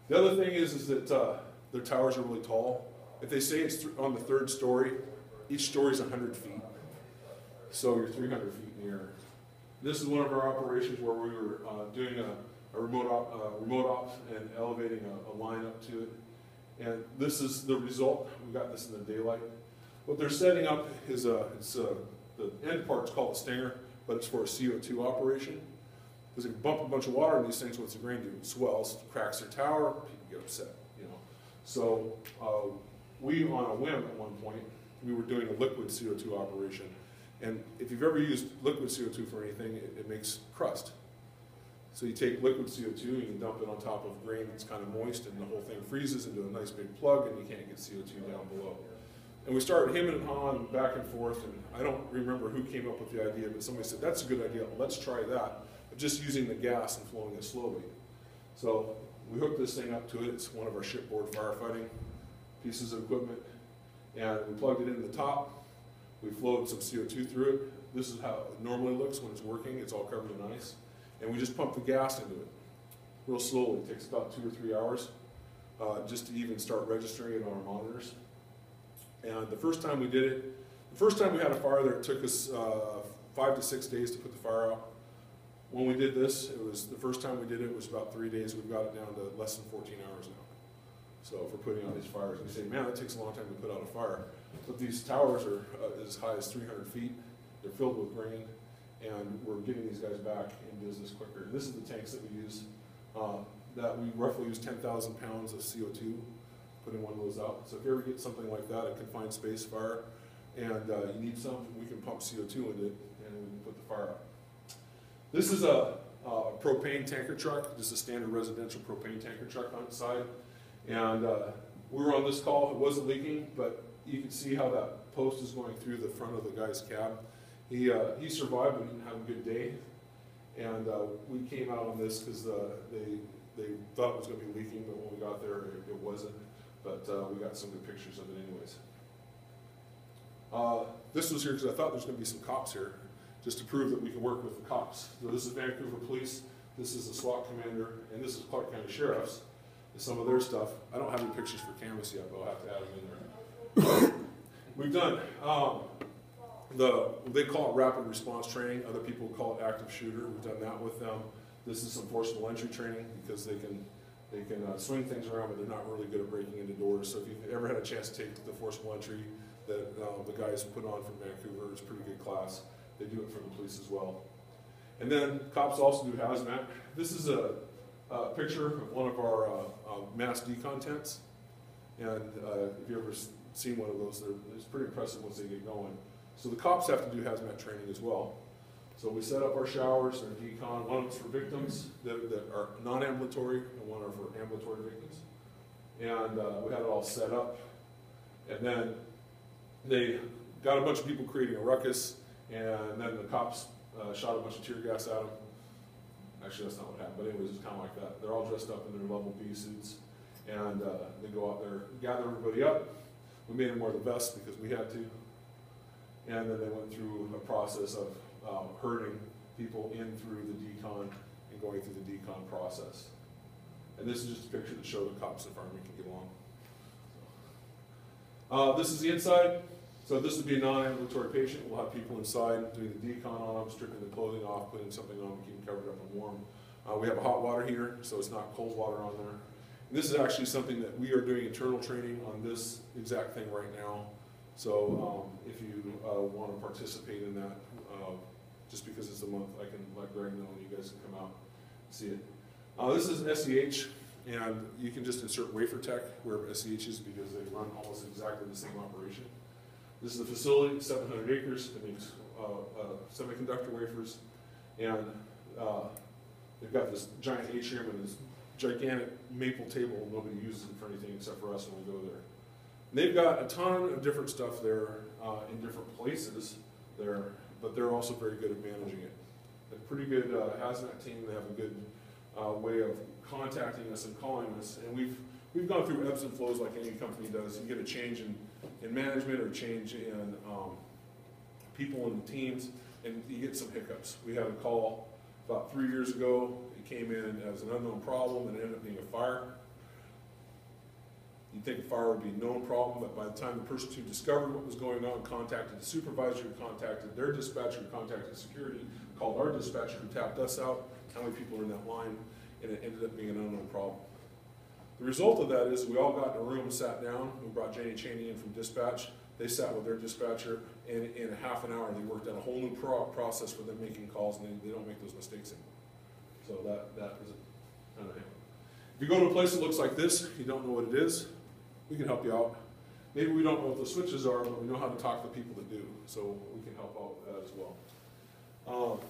The other thing is that their towers are really tall. If they say it's on the 3rd story, each story is 100 feet. So you're 300 feet in the air. This is one of our operations where we were doing a remote op and elevating a line up to it. And this is the result. We got this in the daylight. What they're setting up is the end part's called a stinger, but it's for a CO2 operation. Because if you bump a bunch of water in these things, what's the grain do? It swells, cracks their tower, people get upset, you know. So we, on a whim at one point, we were doing a liquid CO2 operation. And if you've ever used liquid CO2 for anything, it makes crust. So you take liquid CO2 and you dump it on top of grain that's kind of moist, and the whole thing freezes into a nice big plug, and you can't get CO2 down below. And we started hemming and hawing back and forth, and I don't remember who came up with the idea, but somebody said, that's a good idea, let's try that. But just using the gas and flowing it slowly. So we hooked this thing up to it. It's one of our shipboard firefighting pieces of equipment. And we plugged it in the top. We flowed some CO2 through it. This is how it normally looks when it's working. It's all covered in ice. And we just pump the gas into it real slowly. It takes about 2 or 3 hours just to even start registering it on our monitors. And the first time we did it, the first time we had a fire there, it took us 5 to 6 days to put the fire out. When we did this, it was the first time we did it, it was about 3 days. We've got it down to less than 14 hours now. So for putting out these fires, we say, man, that takes a long time to put out a fire. But these towers are as high as 300 feet. They're filled with grain, and we're getting these guys back in business quicker. This is the tanks that we use. That we roughly use 10,000 pounds of CO2 putting one of those out. So if you ever get something like that, a confined space fire, and you need some, we can pump CO2 into it, and we can put the fire out. This is a propane tanker truck, just a standard residential propane tanker truck on the side. And we were on this call, it wasn't leaking, but you can see how that post is going through the front of the guy's cab. He survived, but didn't have a good day. And we came out on this because they thought it was going to be leaking, but when we got there, it wasn't. But we got some good pictures of it anyways. This was here because I thought there's going to be some cops here, just to prove that we can work with the cops. So this is Vancouver Police, this is the SWAT commander, and this is Clark County Sheriff's. Some of their stuff. I don't have any pictures for Camas yet, but I'll have to add them in there. We've done, they call it rapid response training. Other people call it active shooter. We've done that with them. This is some forcible entry training because they can swing things around, but they're not really good at breaking into doors. So if you've ever had a chance to take the forcible entry that the guys put on from Vancouver, it's a pretty good class. They do it for the police as well. And then cops also do hazmat. This is a picture of one of our mass decon tents. And if you've ever seen one of those, it's pretty impressive once they get going. So the cops have to do hazmat training as well. So we set up our showers, our decon. One is for victims that are non-ambulatory, and one are for ambulatory victims. And we had it all set up. And then they got a bunch of people creating a ruckus, and then the cops shot a bunch of tear gas at them. Actually, that's not what happened, but anyways, it's kind of like that. They're all dressed up in their level B suits, and they go out there, gather everybody up. We made them wear the vest because we had to. And then they went through a process of herding people in through the decon and going through the decon process. And this is just a picture to show the cops and firemen can get along. This is the inside. So this would be a non-ambulatory patient. We'll have people inside doing the decon on them, stripping the clothing off, putting something on, keeping covered up and warm. We have a hot water heater, so it's not cold water on there. And this is actually something that we are doing internal training on this exact thing right now. So if you want to participate in that, just because it's a month, I can let Greg know and you guys can come out and see it. This is an SEH, and you can just insert wafer tech wherever SEH is because they run almost exactly the same operation. This is the facility, 700 acres. It makes semiconductor wafers, and they've got this giant atrium and this gigantic maple table. Nobody uses it for anything except for us when we go there. And they've got a ton of different stuff there in different places there, but they're also very good at managing it. A pretty good hazmat team. They have a good way of contacting us and calling us, and we've gone through ebbs and flows like any company does. You get a change in management or change in people in the teams, and you get some hiccups. We had a call about 3 years ago. It came in as an unknown problem and it ended up being a fire. You'd think a fire would be a known problem, but by the time the person who discovered what was going on contacted the supervisor, contacted their dispatcher, contacted security, called our dispatcher, who tapped us out, how many people are in that line, and it ended up being an unknown problem. The result of that is we all got in a room and sat down. We brought Janie Cheney in from dispatch. They sat with their dispatcher, and in a half an hour they worked out a whole new process for them making calls, and they don't make those mistakes anymore. So that is kind of. If you go to a place that looks like this, you don't know what it is, we can help you out. Maybe we don't know what the switches are, but we know how to talk to people that do, so we can help out with that as well.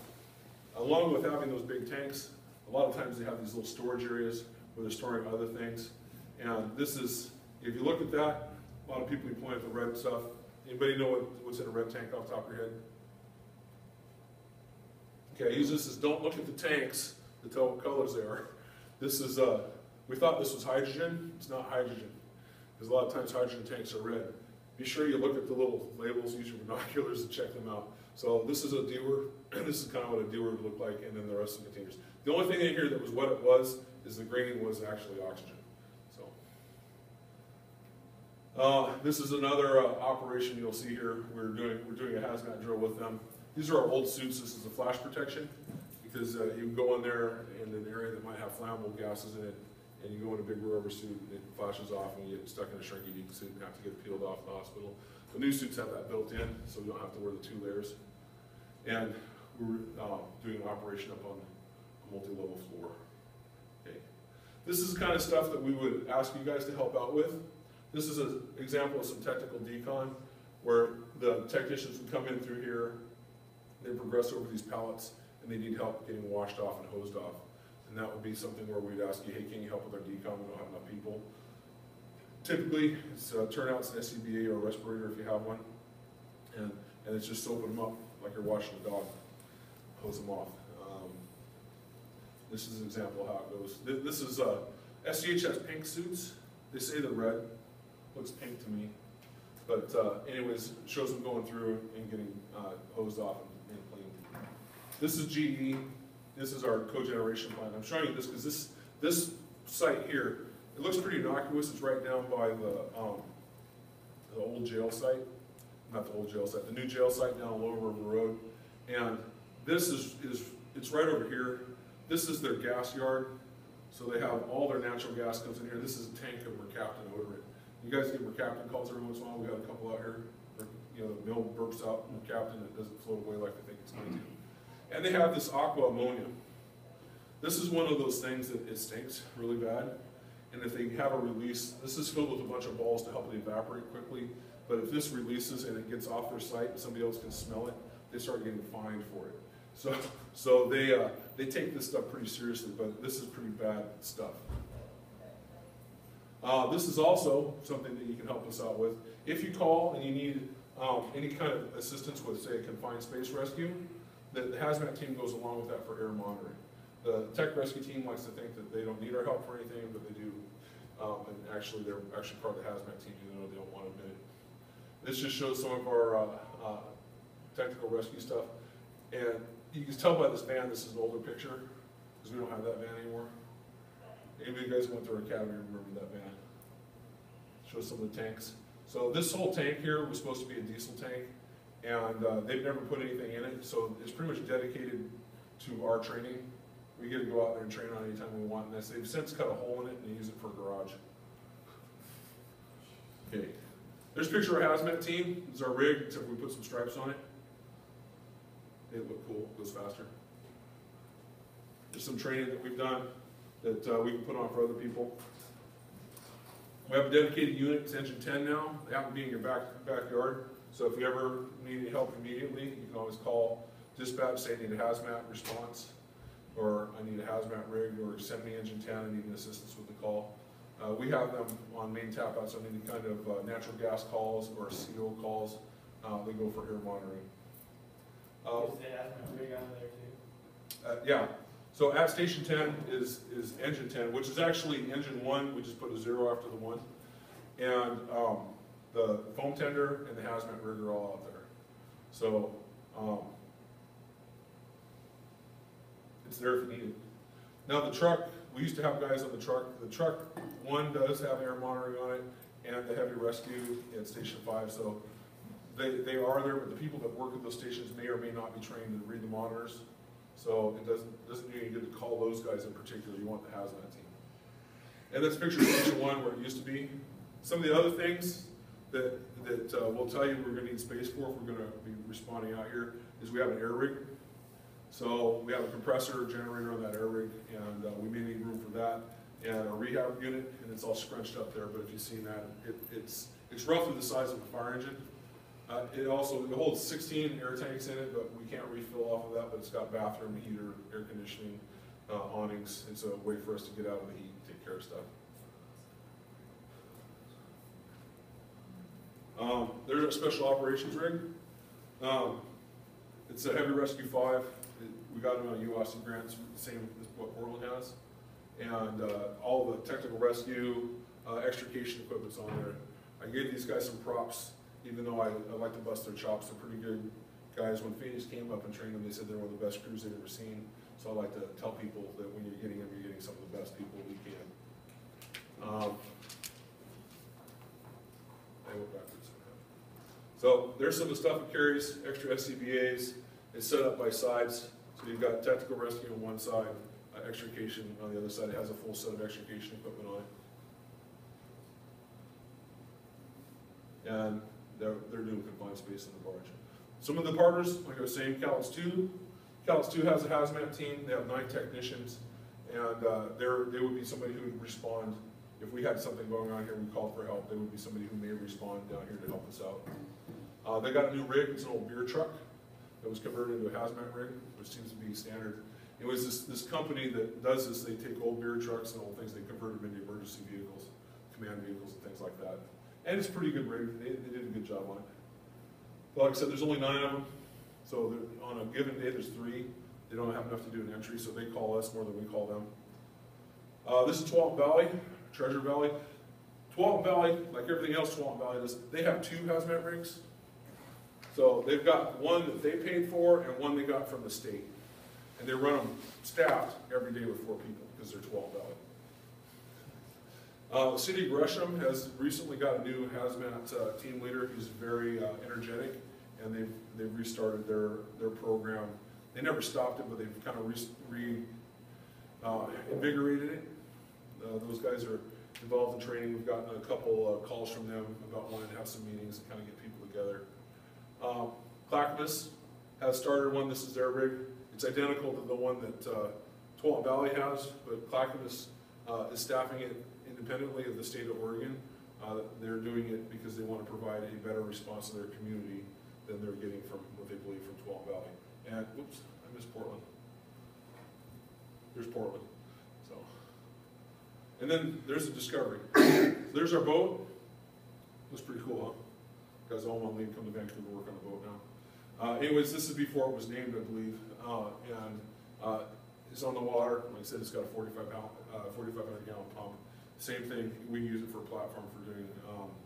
Along with having those big tanks, a lot of times they have these little storage areas where they're storing other things. And this is, if you look at that, a lot of people you point at the red stuff. Anybody know what's in a red tank off the top of your head? Okay, I use this as don't look at the tanks to tell what colors they are. This is, we thought this was hydrogen. It's not hydrogen. Because a lot of times hydrogen tanks are red. Be sure you look at the little labels, use your binoculars to check them out. So this is a dewar, and this is kind of what a dewar would look like, and then the rest of the containers. The only thing in here that was what it was is the green was actually oxygen. So this is another operation you'll see here. We're doing a hazmat drill with them. These are our old suits. This is the flash protection, because you can go in there in an area that might have flammable gases in it, and you go in a big rubber suit, and it flashes off, and you get stuck in a shrinky-dink suit and have to get peeled off in the hospital. The new suits have that built in, so you don't have to wear the 2 layers. And we're doing an operation up on a multi-level floor. Okay. This is the kind of stuff that we would ask you guys to help out with. This is an example of some technical decon, where the technicians would come in through here, they progress over these pallets, and they need help getting washed off and hosed off. And that would be something where we'd ask you, hey, can you help with our decon? We don't have enough people. Typically, it's turnouts, an SCBA or a respirator if you have one, and it's just soaping them up like you're washing a dog, hose them off. This is an example of how it goes. This is, SCH has pink suits. They say they're red. Looks pink to me. But anyways, it shows them going through and getting hosed off and cleaned. This is GE. This is our cogeneration plant. I'm showing you this because this site here, it looks pretty innocuous. It's right down by the old jail site. Not the old jail site, the new jail site down Lower River Road. And this it's right over here. This is their gas yard. So they have all their natural gas comes in here. This is a tank of mercaptan odorant. You guys get mercaptan calls every once in a while. We got a couple out here. You know, the mill burps out mercaptan and it doesn't float away like they think it's going to. And they have this aqua ammonia. This is one of those things that it stinks really bad. And if they have a release, this is filled with a bunch of balls to help it evaporate quickly. But if this releases and it gets off their site and somebody else can smell it, they start getting fined for it. So they take this stuff pretty seriously, but this is pretty bad stuff. This is also something that you can help us out with. If you call and you need any kind of assistance with, say, a confined space rescue, the hazmat team goes along with that for air monitoring. The tech rescue team likes to think that they don't need our help for anything, but they do. And actually, they're actually part of the hazmat team, even though they don't want to admit it. This just shows some of our technical rescue stuff. And you can tell by this van, this is an older picture, because we don't have that van anymore. Any of you guys went to our academy remember that van. Shows some of the tanks. So this whole tank here was supposed to be a diesel tank, and they've never put anything in it, so it's pretty much dedicated to our training. We get to go out there and train on it anytime we want, and they've since cut a hole in it and they use it for a garage. Okay, there's a picture of our hazmat team. This is our rig, except we put some stripes on it. They look cool, goes faster. There's some training that we've done that we can put on for other people. We have a dedicated unit, it's engine 10 now. They happen to be in your backyard. So if you ever need any help immediately, you can always call dispatch, say I need a hazmat response, or I need a hazmat rig, or send me engine 10, I need an assistance with the call. We have them on main tap outs on any kind of natural gas calls or CO calls. They go for air monitoring. Is the hazmat rig on there too? Yeah. So at station 10 is engine 10, which is actually engine 1. We just put a 0 after the 1. And the foam tender and the hazmat rig are all out there. So it's there if you need it. Now the truck, we used to have guys on the truck. The truck, one does have air monitoring on it, and the heavy rescue at Station 5, so they are there, but the people that work at those stations may or may not be trained to read the monitors. So it doesn't do any good to call those guys in particular. You want the hazmat team. And that's picture Station 1 where it used to be. Some of the other things that we'll tell you we're going to need space for if we're going to be responding out here is we have an air rig. So we have a compressor generator on that air rig, and we may need room for that, and a rehab unit, and it's all scrunched up there. But if you've seen that, it's roughly the size of a fire engine. It holds 16 air tanks in it, but we can't refill off of that. But it's got bathroom, heater, air conditioning, awnings. It's a way for us to get out of the heat and take care of stuff. There's our special operations rig. It's a Heavy Rescue 5. We got it on a UOC grant, same as what Portland has. And all the technical rescue, extrication equipment's on there. I gave these guys some props, even though I like to bust their chops. They're pretty good guys. When Phoenix came up and trained them, they said they're one of the best crews they've ever seen. So I like to tell people that when you're getting them, you're getting some of the best people we can. I went backwards. So there's some of the stuff it carries, extra SCBAs. It's set up by sides. So you've got technical rescue on one side, extrication on the other side. It has a full set of extrication equipment on it. And they're doing confined space in the barge. Some of the partners, like I was saying, Callus 2. Callus 2 has a hazmat team. They have 9 technicians, and they would be somebody who would respond. If we had something going on here, we called for help, they would be somebody who may respond down here to help us out. They got a new rig. It's an old beer truck that was converted into a hazmat rig, which seems to be standard. It was this company that does this. They take old beer trucks and old things, they convert them into emergency vehicles, command vehicles, and things like that. And it's a pretty good rig. They did a good job on it. But like I said, there's only 9 of them. So on a given day, there's 3. They don't have enough to do an entry, so they call us more than we call them. This is Tualatin Valley, Treasure Valley. Tualatin Valley, like everything else Tualatin Valley does, they have 2 hazmat rigs. So they've got one that they paid for and one they got from the state. And they run them staffed every day with 4 people because they're Tualatin Valley. The city of Gresham has recently got a new hazmat team leader. He's very energetic, and they've restarted their program. They never stopped it, but they've kind of invigorated it. Those guys are involved in training. We've gotten a couple calls from them about wanting to have some meetings and kind of get people together. Clackamas has started one. This is their rig. It's identical to the one that Tualatin Valley has, but Clackamas is staffing it independently of the state of Oregon. They're doing it because they want to provide a better response to their community than they're getting from what they believe from Tualatin Valley. And, whoops, I missed Portland. There's Portland. So, and then there's the Discovery. There's our boat. Looks pretty cool, huh? Guys all want to leave, come to Vancouver, work on the boat now. Anyways, this is before it was named, I believe. It's on the water. Like I said, it's got a 4,500 gallon pump. Same thing, we use it for a platform for doing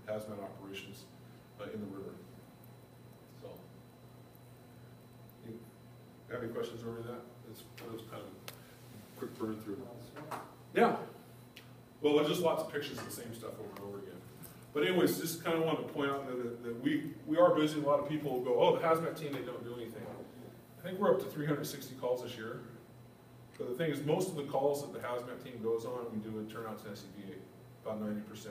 hazmat operations in the river. So, you have any questions over that? That was kind of a quick burn through. Yeah. Well, there's just lots of pictures of the same stuff over and over again. But anyways, just kind of wanted to point out that we are busy. A lot of people go, oh, the hazmat team, they don't do anything. I think we're up to 360 calls this year. But the thing is, most of the calls that the hazmat team goes on, we do in turnout to SCBA, about 90%.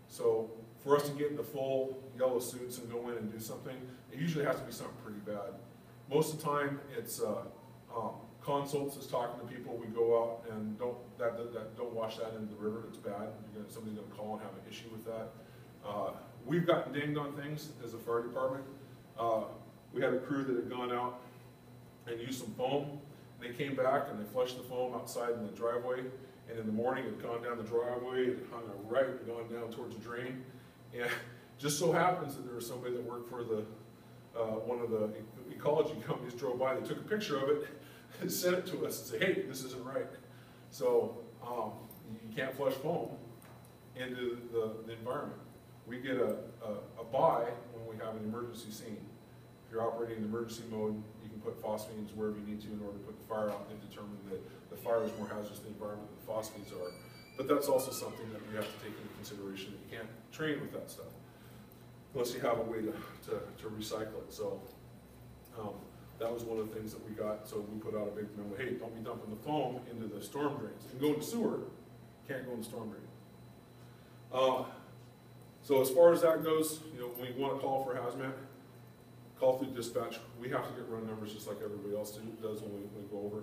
So for us to get in the full yellow suits and go in and do something, it usually has to be something pretty bad. Most of the time, it's consults, is talking to people. We go out and don't wash that into the river. It's bad. Somebody's going to call and have an issue with that. We've gotten dinged on things as a fire department. We had a crew that had gone out and used some foam. They came back and they flushed the foam outside in the driveway, and in the morning it had gone down the driveway, it hung out right and gone down towards the drain. And just so happens that there was somebody that worked for the one of the ecology companies drove by, they took a picture of it and sent it to us and said, hey, this isn't right. So you can't flush foam into the environment. We get a buy when we have an emergency scene. If you're operating in emergency mode, you can put phosphates wherever you need to in order to put the fire out. They've determined that the fire is more hazardous to the environment than the phosphates are. But that's also something that we have to take into consideration, that you can't train with that stuff unless you have a way to recycle it. So that was one of the things that we got. So we put out a big memo, hey, don't be dumping the foam into the storm drains. You can go in the sewer, can't go in the storm drain. So as far as that goes, when you want to call for hazmat, call through dispatch. We have to get run numbers just like everybody else does when we go over.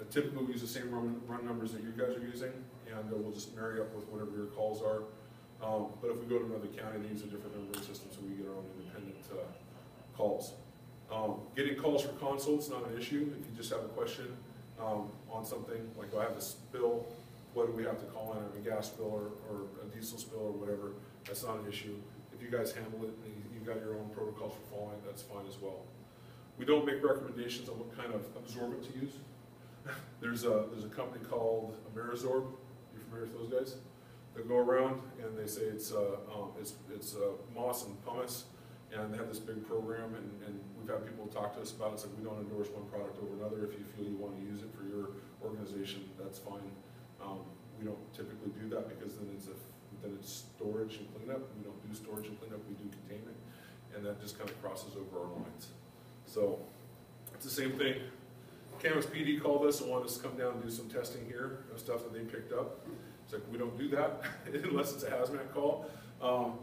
Typically we use the same run numbers that you guys are using, and we'll just marry up with whatever your calls are. But if we go to another county, they use a different numbering system, so we get our own independent calls. Getting calls for consults, not an issue. If you just have a question on something, like I have a spill, what do we have to call in, a gas spill or a diesel spill or whatever, that's not an issue. If you guys handle it and you've got your own protocols for following, that's fine as well. We don't make recommendations on what kind of absorbent to use. There's a company called Amerisorb. You familiar with those guys? They go around and they say it's moss and pumice, and they have this big program, and we've had people talk to us about it. It's like, we don't endorse one product over another. If you feel you want to use it for your organization, that's fine. We don't typically do that because then it's storage and cleanup. We don't do storage and cleanup, we do containment, and that just kind of crosses over our lines. So it's the same thing. Camas PD called us and wanted us to come down and do some testing here of stuff that they picked up. It's like, we don't do that unless it's a hazmat call.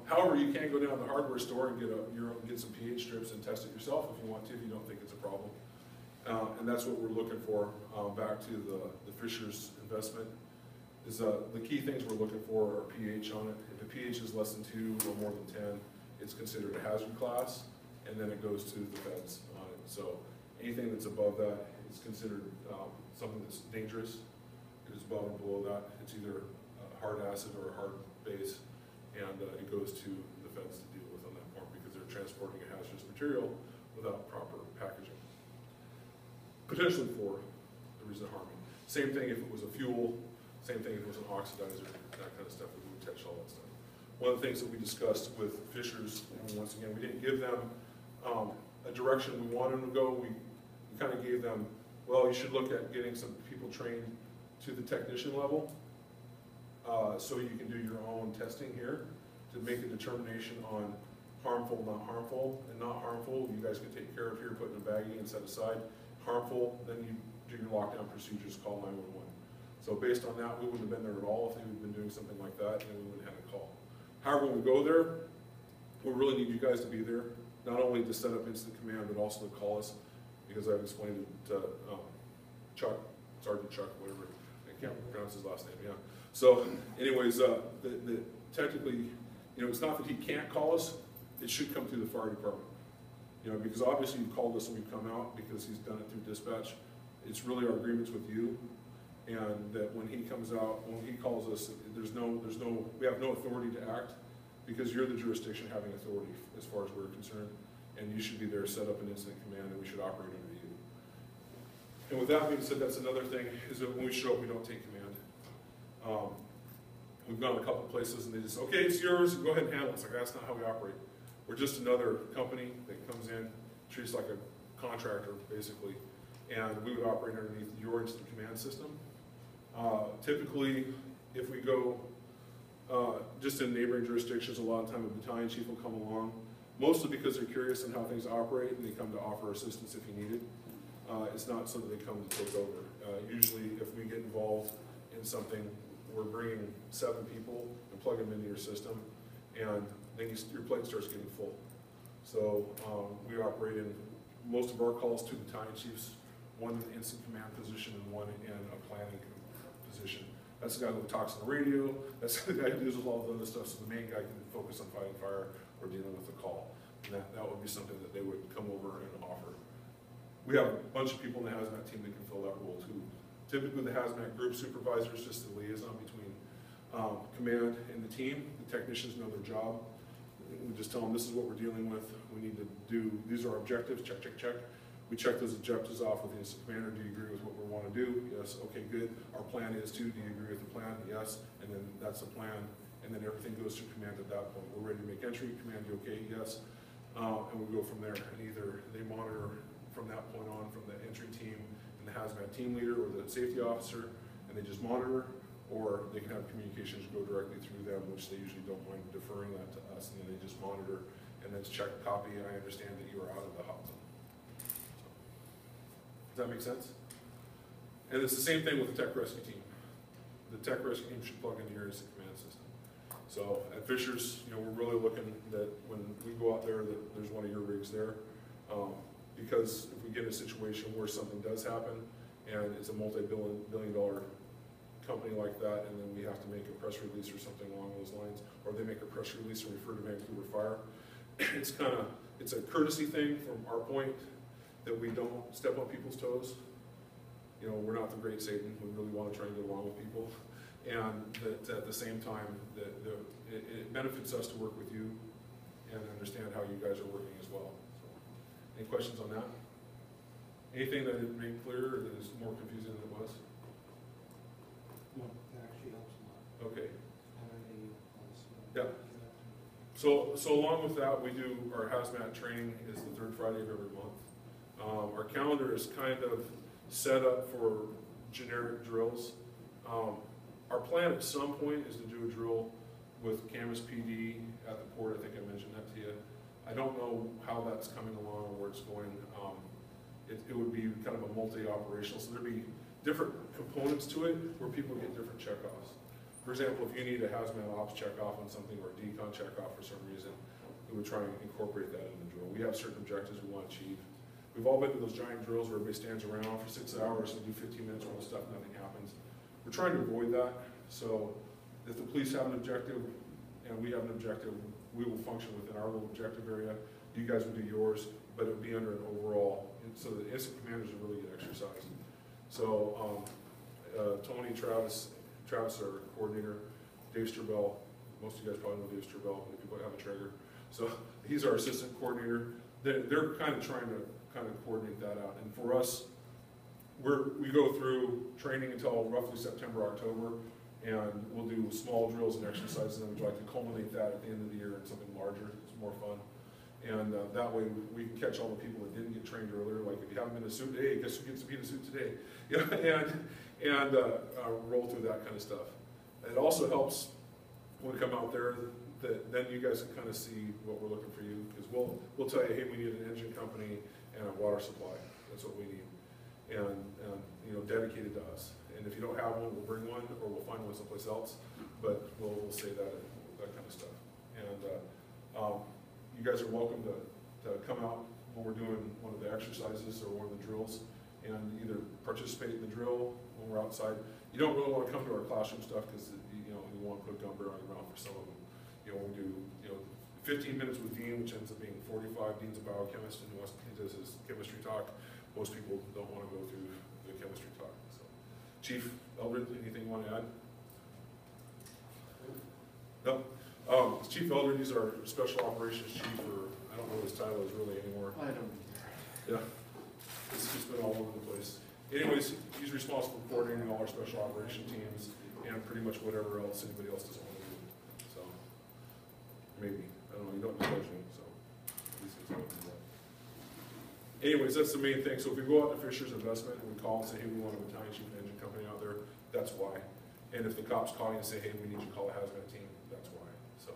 However, you can go down to the hardware store and get some pH strips and test it yourself if you want to, if you don't think it's a problem. And that's what we're looking for. Back to the Fisher's investment, is the key things we're looking for are pH on it. If the pH is less than 2 or more than 10, it's considered a hazard class, and then it goes to the feds on it. So anything that's above that is considered something that's dangerous. If it's above and below that, it's either a hard acid or a hard base, and it goes to the feds to deal with on that point because they're transporting a hazardous material without proper packaging, potentially for the reason of harming. Same thing if it was a fuel, same thing if it was an oxidizer, that kind of stuff, we would catch all that stuff. One of the things that we discussed with Fishers, and once again, we didn't give them a direction we wanted them to go. We kind of gave them, well, you should look at getting some people trained to the technician level so you can do your own testing here to make a determination on harmful, not harmful, and not harmful, you guys can take care of here, put in a baggie and set aside. Harmful, then you do your lockdown procedures, call 911. So based on that, we wouldn't have been there at all if they would have been doing something like that, and we wouldn't have had a call. However, when we go there, we really need you guys to be there, not only to set up instant command, but also to call us, because I've explained it to Chuck, Sergeant Chuck, whatever, I can't pronounce his last name, yeah. So anyways, technically, it's not that he can't call us, it should come through the fire department. Because obviously you've called us and we've come out because he's done it through dispatch. It's really our agreements with you, and that when he comes out, when he calls us, we have no authority to act because you're the jurisdiction having authority as far as we're concerned, and you should be there, set up an incident command, and we should operate under you. And with that being said, that's another thing, is that when we show up, we don't take command. We've gone a couple places and they just, okay, it's yours, go ahead and handle it. It's like, that's not how we operate. We're just another company that comes in, treats like a contractor, basically, and we would operate underneath your instant command system. Typically, if we go just in neighboring jurisdictions, a lot of time a battalion chief will come along, mostly because they're curious on how things operate and they come to offer assistance if you need it. It's not so that they come to take over. Usually, if we get involved in something, we're bringing 7 people and plug them into your system, and then your plate starts getting full. So we operate in most of our calls, 2 battalion chiefs, one in the instant command position and one in a planning position. That's the guy who talks on the radio, that's the guy who does all the other stuff, so the main guy can focus on fighting fire or dealing with the call. And that would be something that they would come over and offer. We have a bunch of people in the hazmat team that can fill that role too. Typically the hazmat group supervisor is just the liaison between command and the team. The technicians know their job. We just tell them this is what we're dealing with. We need to do, these are our objectives, check, check, check. We check those objectives off with the instant commander. Do you agree with what we want to do? Yes, okay, good. Our plan is to, do you agree with the plan? Yes, and then that's the plan. And then everything goes to command at that point. We're ready to make entry, command, you okay? Yes. and we go from there. And either they monitor from that point on from the entry team and the hazmat team leader or the safety officer, and they just monitor, or they can have communications go directly through them, which they usually don't mind deferring that to us, and then they just monitor and then check a copy, and I understand that you are out of the hot zone. Does that make sense? And it's the same thing with the tech rescue team. The tech rescue team should plug into your incident command system. So at Fishers, we're really looking that when we go out there, that there's one of your rigs there. Because if we get in a situation where something does happen, and it's a multi-billion-dollar company like that, and then we have to make a press release or something along those lines, or they make a press release and refer to Vancouver Fire, it's a courtesy thing from our point that we don't step on people's toes. We're not the great Satan. We really want to try and get along with people, and that at the same time that it benefits us to work with you and understand how you guys are working as well. So, any questions on that? Anything that didn't make clear or that is more confusing than it was? No, that actually helps a lot. Okay. Everything else. Yeah. So along with that, we do our hazmat training is the third Friday of every month. Our calendar is kind of set up for generic drills. Our plan at some point is to do a drill with Camas PD at the port. I think I mentioned that to you. I don't know how that's coming along or where it's going. It would be kind of a multi-operational, so there'd be different components to it where people get different checkoffs. For example, if you need a hazmat ops checkoff on something or a decon checkoff for some reason, we would try and incorporate that in the drill. We have certain objectives we want to achieve. We've all been to those giant drills where everybody stands around for 6 hours and do 15 minutes worth of stuff, nothing happens. We're trying to avoid that. So if the police have an objective and we have an objective, we will function within our little objective area. You guys would do yours, but it would be under an overall, so the incident commanders would really get exercised. So Tony, Travis, our coordinator, Dave Strabell, most of you guys probably know Dave Strabell if you have a trigger. So he's our assistant coordinator. They're kind of trying to coordinate that out. And for us, we go through training until roughly September, October, and we'll do small drills and exercises, and we'd like to culminate that at the end of the year in something larger. It's more fun. And that way we can catch all the people that didn't get trained earlier. Like if you haven't been in a suit, hey, guess who gets to be in a suit today? and roll through that kind of stuff. It also helps when we come out there that then you guys can kind of see what we're looking for you, because we'll tell you, hey, we need an engine company and a water supply. That's what we need, and dedicated to us. And if you don't have one, we'll bring one, or we'll find one someplace else. But we'll say that kind of stuff. And you guys are welcome to come out when we're doing one of the exercises or one of the drills, and either participate in the drill when we're outside. You don't really want to come to our classroom stuff because you want to put a gumber on your mouth for some of them. We do 15 minutes with Dean, which ends up being 45. Dean's a biochemist and he does his chemistry talk. Most people don't want to go through the chemistry talk. So, Chief Eldred, anything you want to add? No. Chief Eldred, he's our special operations chief, or I don't know what his title is really anymore. I don't care. Yeah, it's just been all over the place. Anyways, he's responsible for coordinating all our special operation teams and pretty much whatever else anybody else doesn't want to do. So, maybe. I don't know, you don't judge me, so these things don't do that. Anyways, that's the main thing. So if we go out to Fisher's Investment and we call and say, hey, we want a battalion chief and engine company out there, that's why. And if the cops call you and say, hey, we need you to call a hazmat team, that's why. So,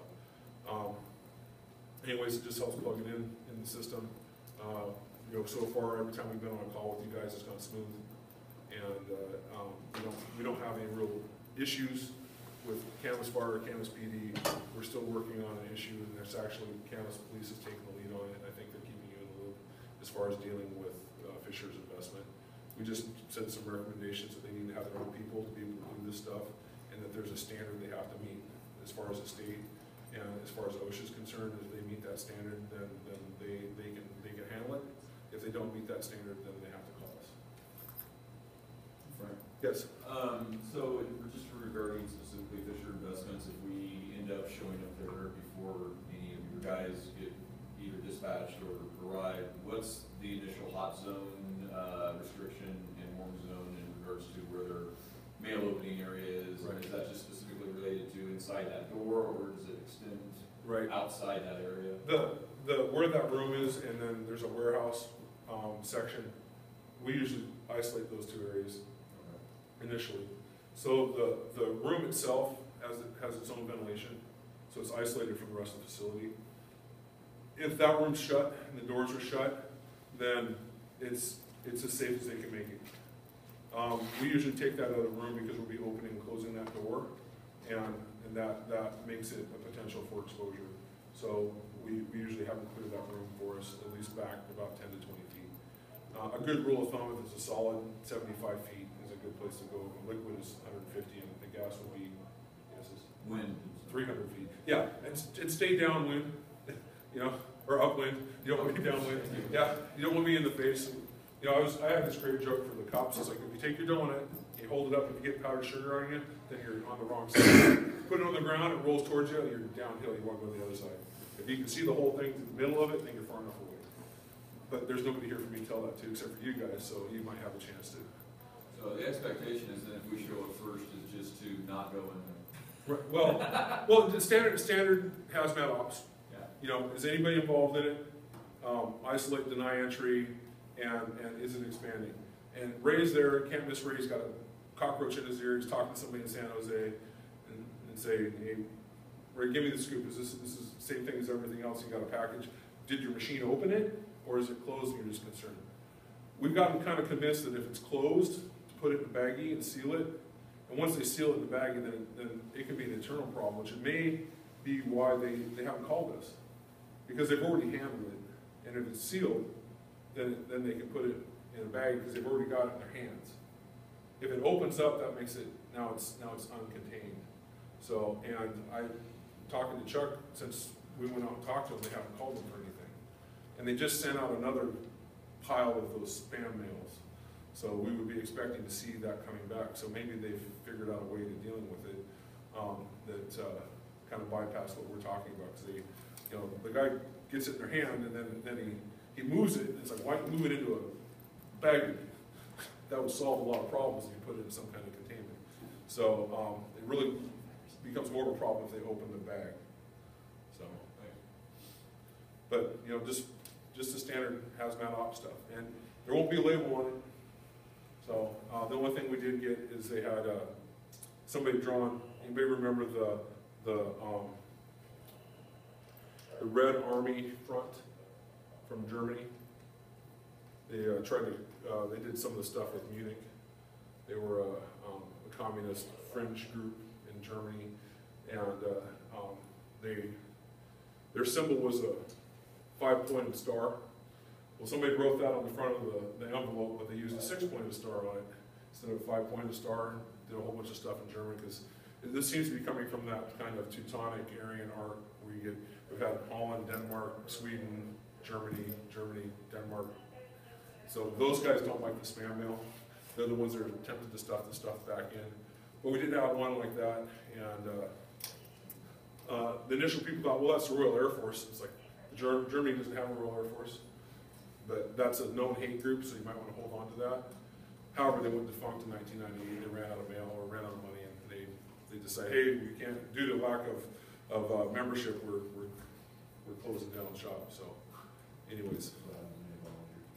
anyways, it just helps plug it in the system. So far, every time we've been on a call with you guys, it's gone smooth. And we don't have any real issues with Camas Fire or Camas PD. We're still working on an issue, and there's actually Camas Police is taking the lead on it, and I think they're keeping you in the loop as far as dealing with Fisher's Investment. We just said some recommendations that they need to have their own people to be able to do this stuff, and that there's a standard they have to meet as far as the state and as far as OSHA is concerned. If they meet that standard, then they can handle it. If they don't meet that standard, then they have to call us. Right. Yes. So just regarding specifically Fisher Investments, if we end up showing up there before any of your guys get either dispatched or arrive, what's the initial hot zone restriction and warm zone in regards to where their mail opening area is? Right. Is that just specifically related to inside that door, or does it extend Right. outside that area? where that room is, and then there's a warehouse, section, we usually isolate those two areas initially. So the room itself has its own ventilation, so it's isolated from the rest of the facility. If that room's shut and the doors are shut, then it's as safe as they can make it. We usually take that out of the room because we'll be opening and closing that door, and that makes it a potential for exposure. So we usually have them clear that room for us, at least back about 10 to 20 feet. A good rule of thumb, if it's a solid 75 feet, is a good place to go. Liquid is 150, and the gas would be, yes, Wind. 300 feet. Yeah, and stay downwind, you know, or upwind. You don't want me downwind. Yeah, you don't want me in the face. You know, I had this great joke for the cops. It's like, if you take your donut, you hold it up, if you get powdered sugar on you, then you're on the wrong side. Put it on the ground, it rolls towards you, you're downhill, you want to go to the other side. If you can see the whole thing through the middle of it, then you're far enough away. But there's nobody here for me to tell that to, except for you guys, so you might have a chance to. So the expectation is that if we show up first is just to not go in there. Right, well, the standard hazmat ops. Yeah. You know, is anybody involved in it? Isolate, deny entry, and is it expanding? And Ray's there, can't miss Ray's got a cockroach in his ear, he's talking to somebody in San Jose, and say, hey, Ray, give me the scoop, this is the same thing as everything else, you got a package. Did your machine open it, or is it closed and you're just concerned? We've gotten kind of convinced that if it's closed, to put it in a baggie and seal it, and once they seal it in the baggie, then it can be an internal problem, which it may be why they haven't called us. Because they've already handled it, and if it's sealed, then they can put it in a bag because they've already got it in their hands. If it opens up, that makes it, now it's uncontained. So, and I'm talking to Chuck, since we went out and talked to them, they haven't called them for anything. And they just sent out another pile of those spam mails. So we would be expecting to see that coming back. So maybe they've figured out a way to dealing with it that kind of bypass what we're talking about. Because they, you know, the guy gets it in their hand and then he moves it. And it's like, why move it into a bag? That would solve a lot of problems if you put it in some kind of containment. So it really becomes more of a problem if they open the bag. So, but you know, just the standard hazmat op stuff, and there won't be a label on it. So the only thing we did get is they had somebody drawn. Anybody remember the Red Army front from Germany? They tried to. They did some of the stuff with Munich. They were a communist fringe group in Germany, and their symbol was a 5-pointed star. Well, somebody wrote that on the front of the envelope, but they used a 6-pointed star on it instead of a 5-pointed star. Did a whole bunch of stuff in German because this seems to be coming from that kind of Teutonic Aryan art where we've had Holland, Denmark, Sweden, Germany, Denmark. So those guys don't like the spam mail. They're the ones that are tempted to stuff the stuff back in. But we did have one like that, and the initial people thought, well, that's the Royal Air Force. It's like, Germany doesn't have a Royal Air Force, but that's a known hate group, so you might want to hold on to that. However, they went defunct in 1998. They ran out of mail or ran out of money, and they decided, hey, we can't, due to lack of membership, we're closing down shop. So, anyways,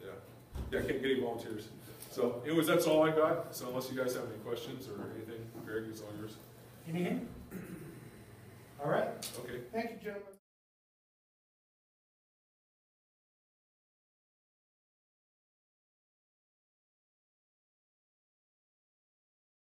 yeah, I can't get any volunteers. So, anyways, that's all I got. So, unless you guys have any questions or anything, Greg, it's all yours. Anything? All right. Okay. Thank you, gentlemen.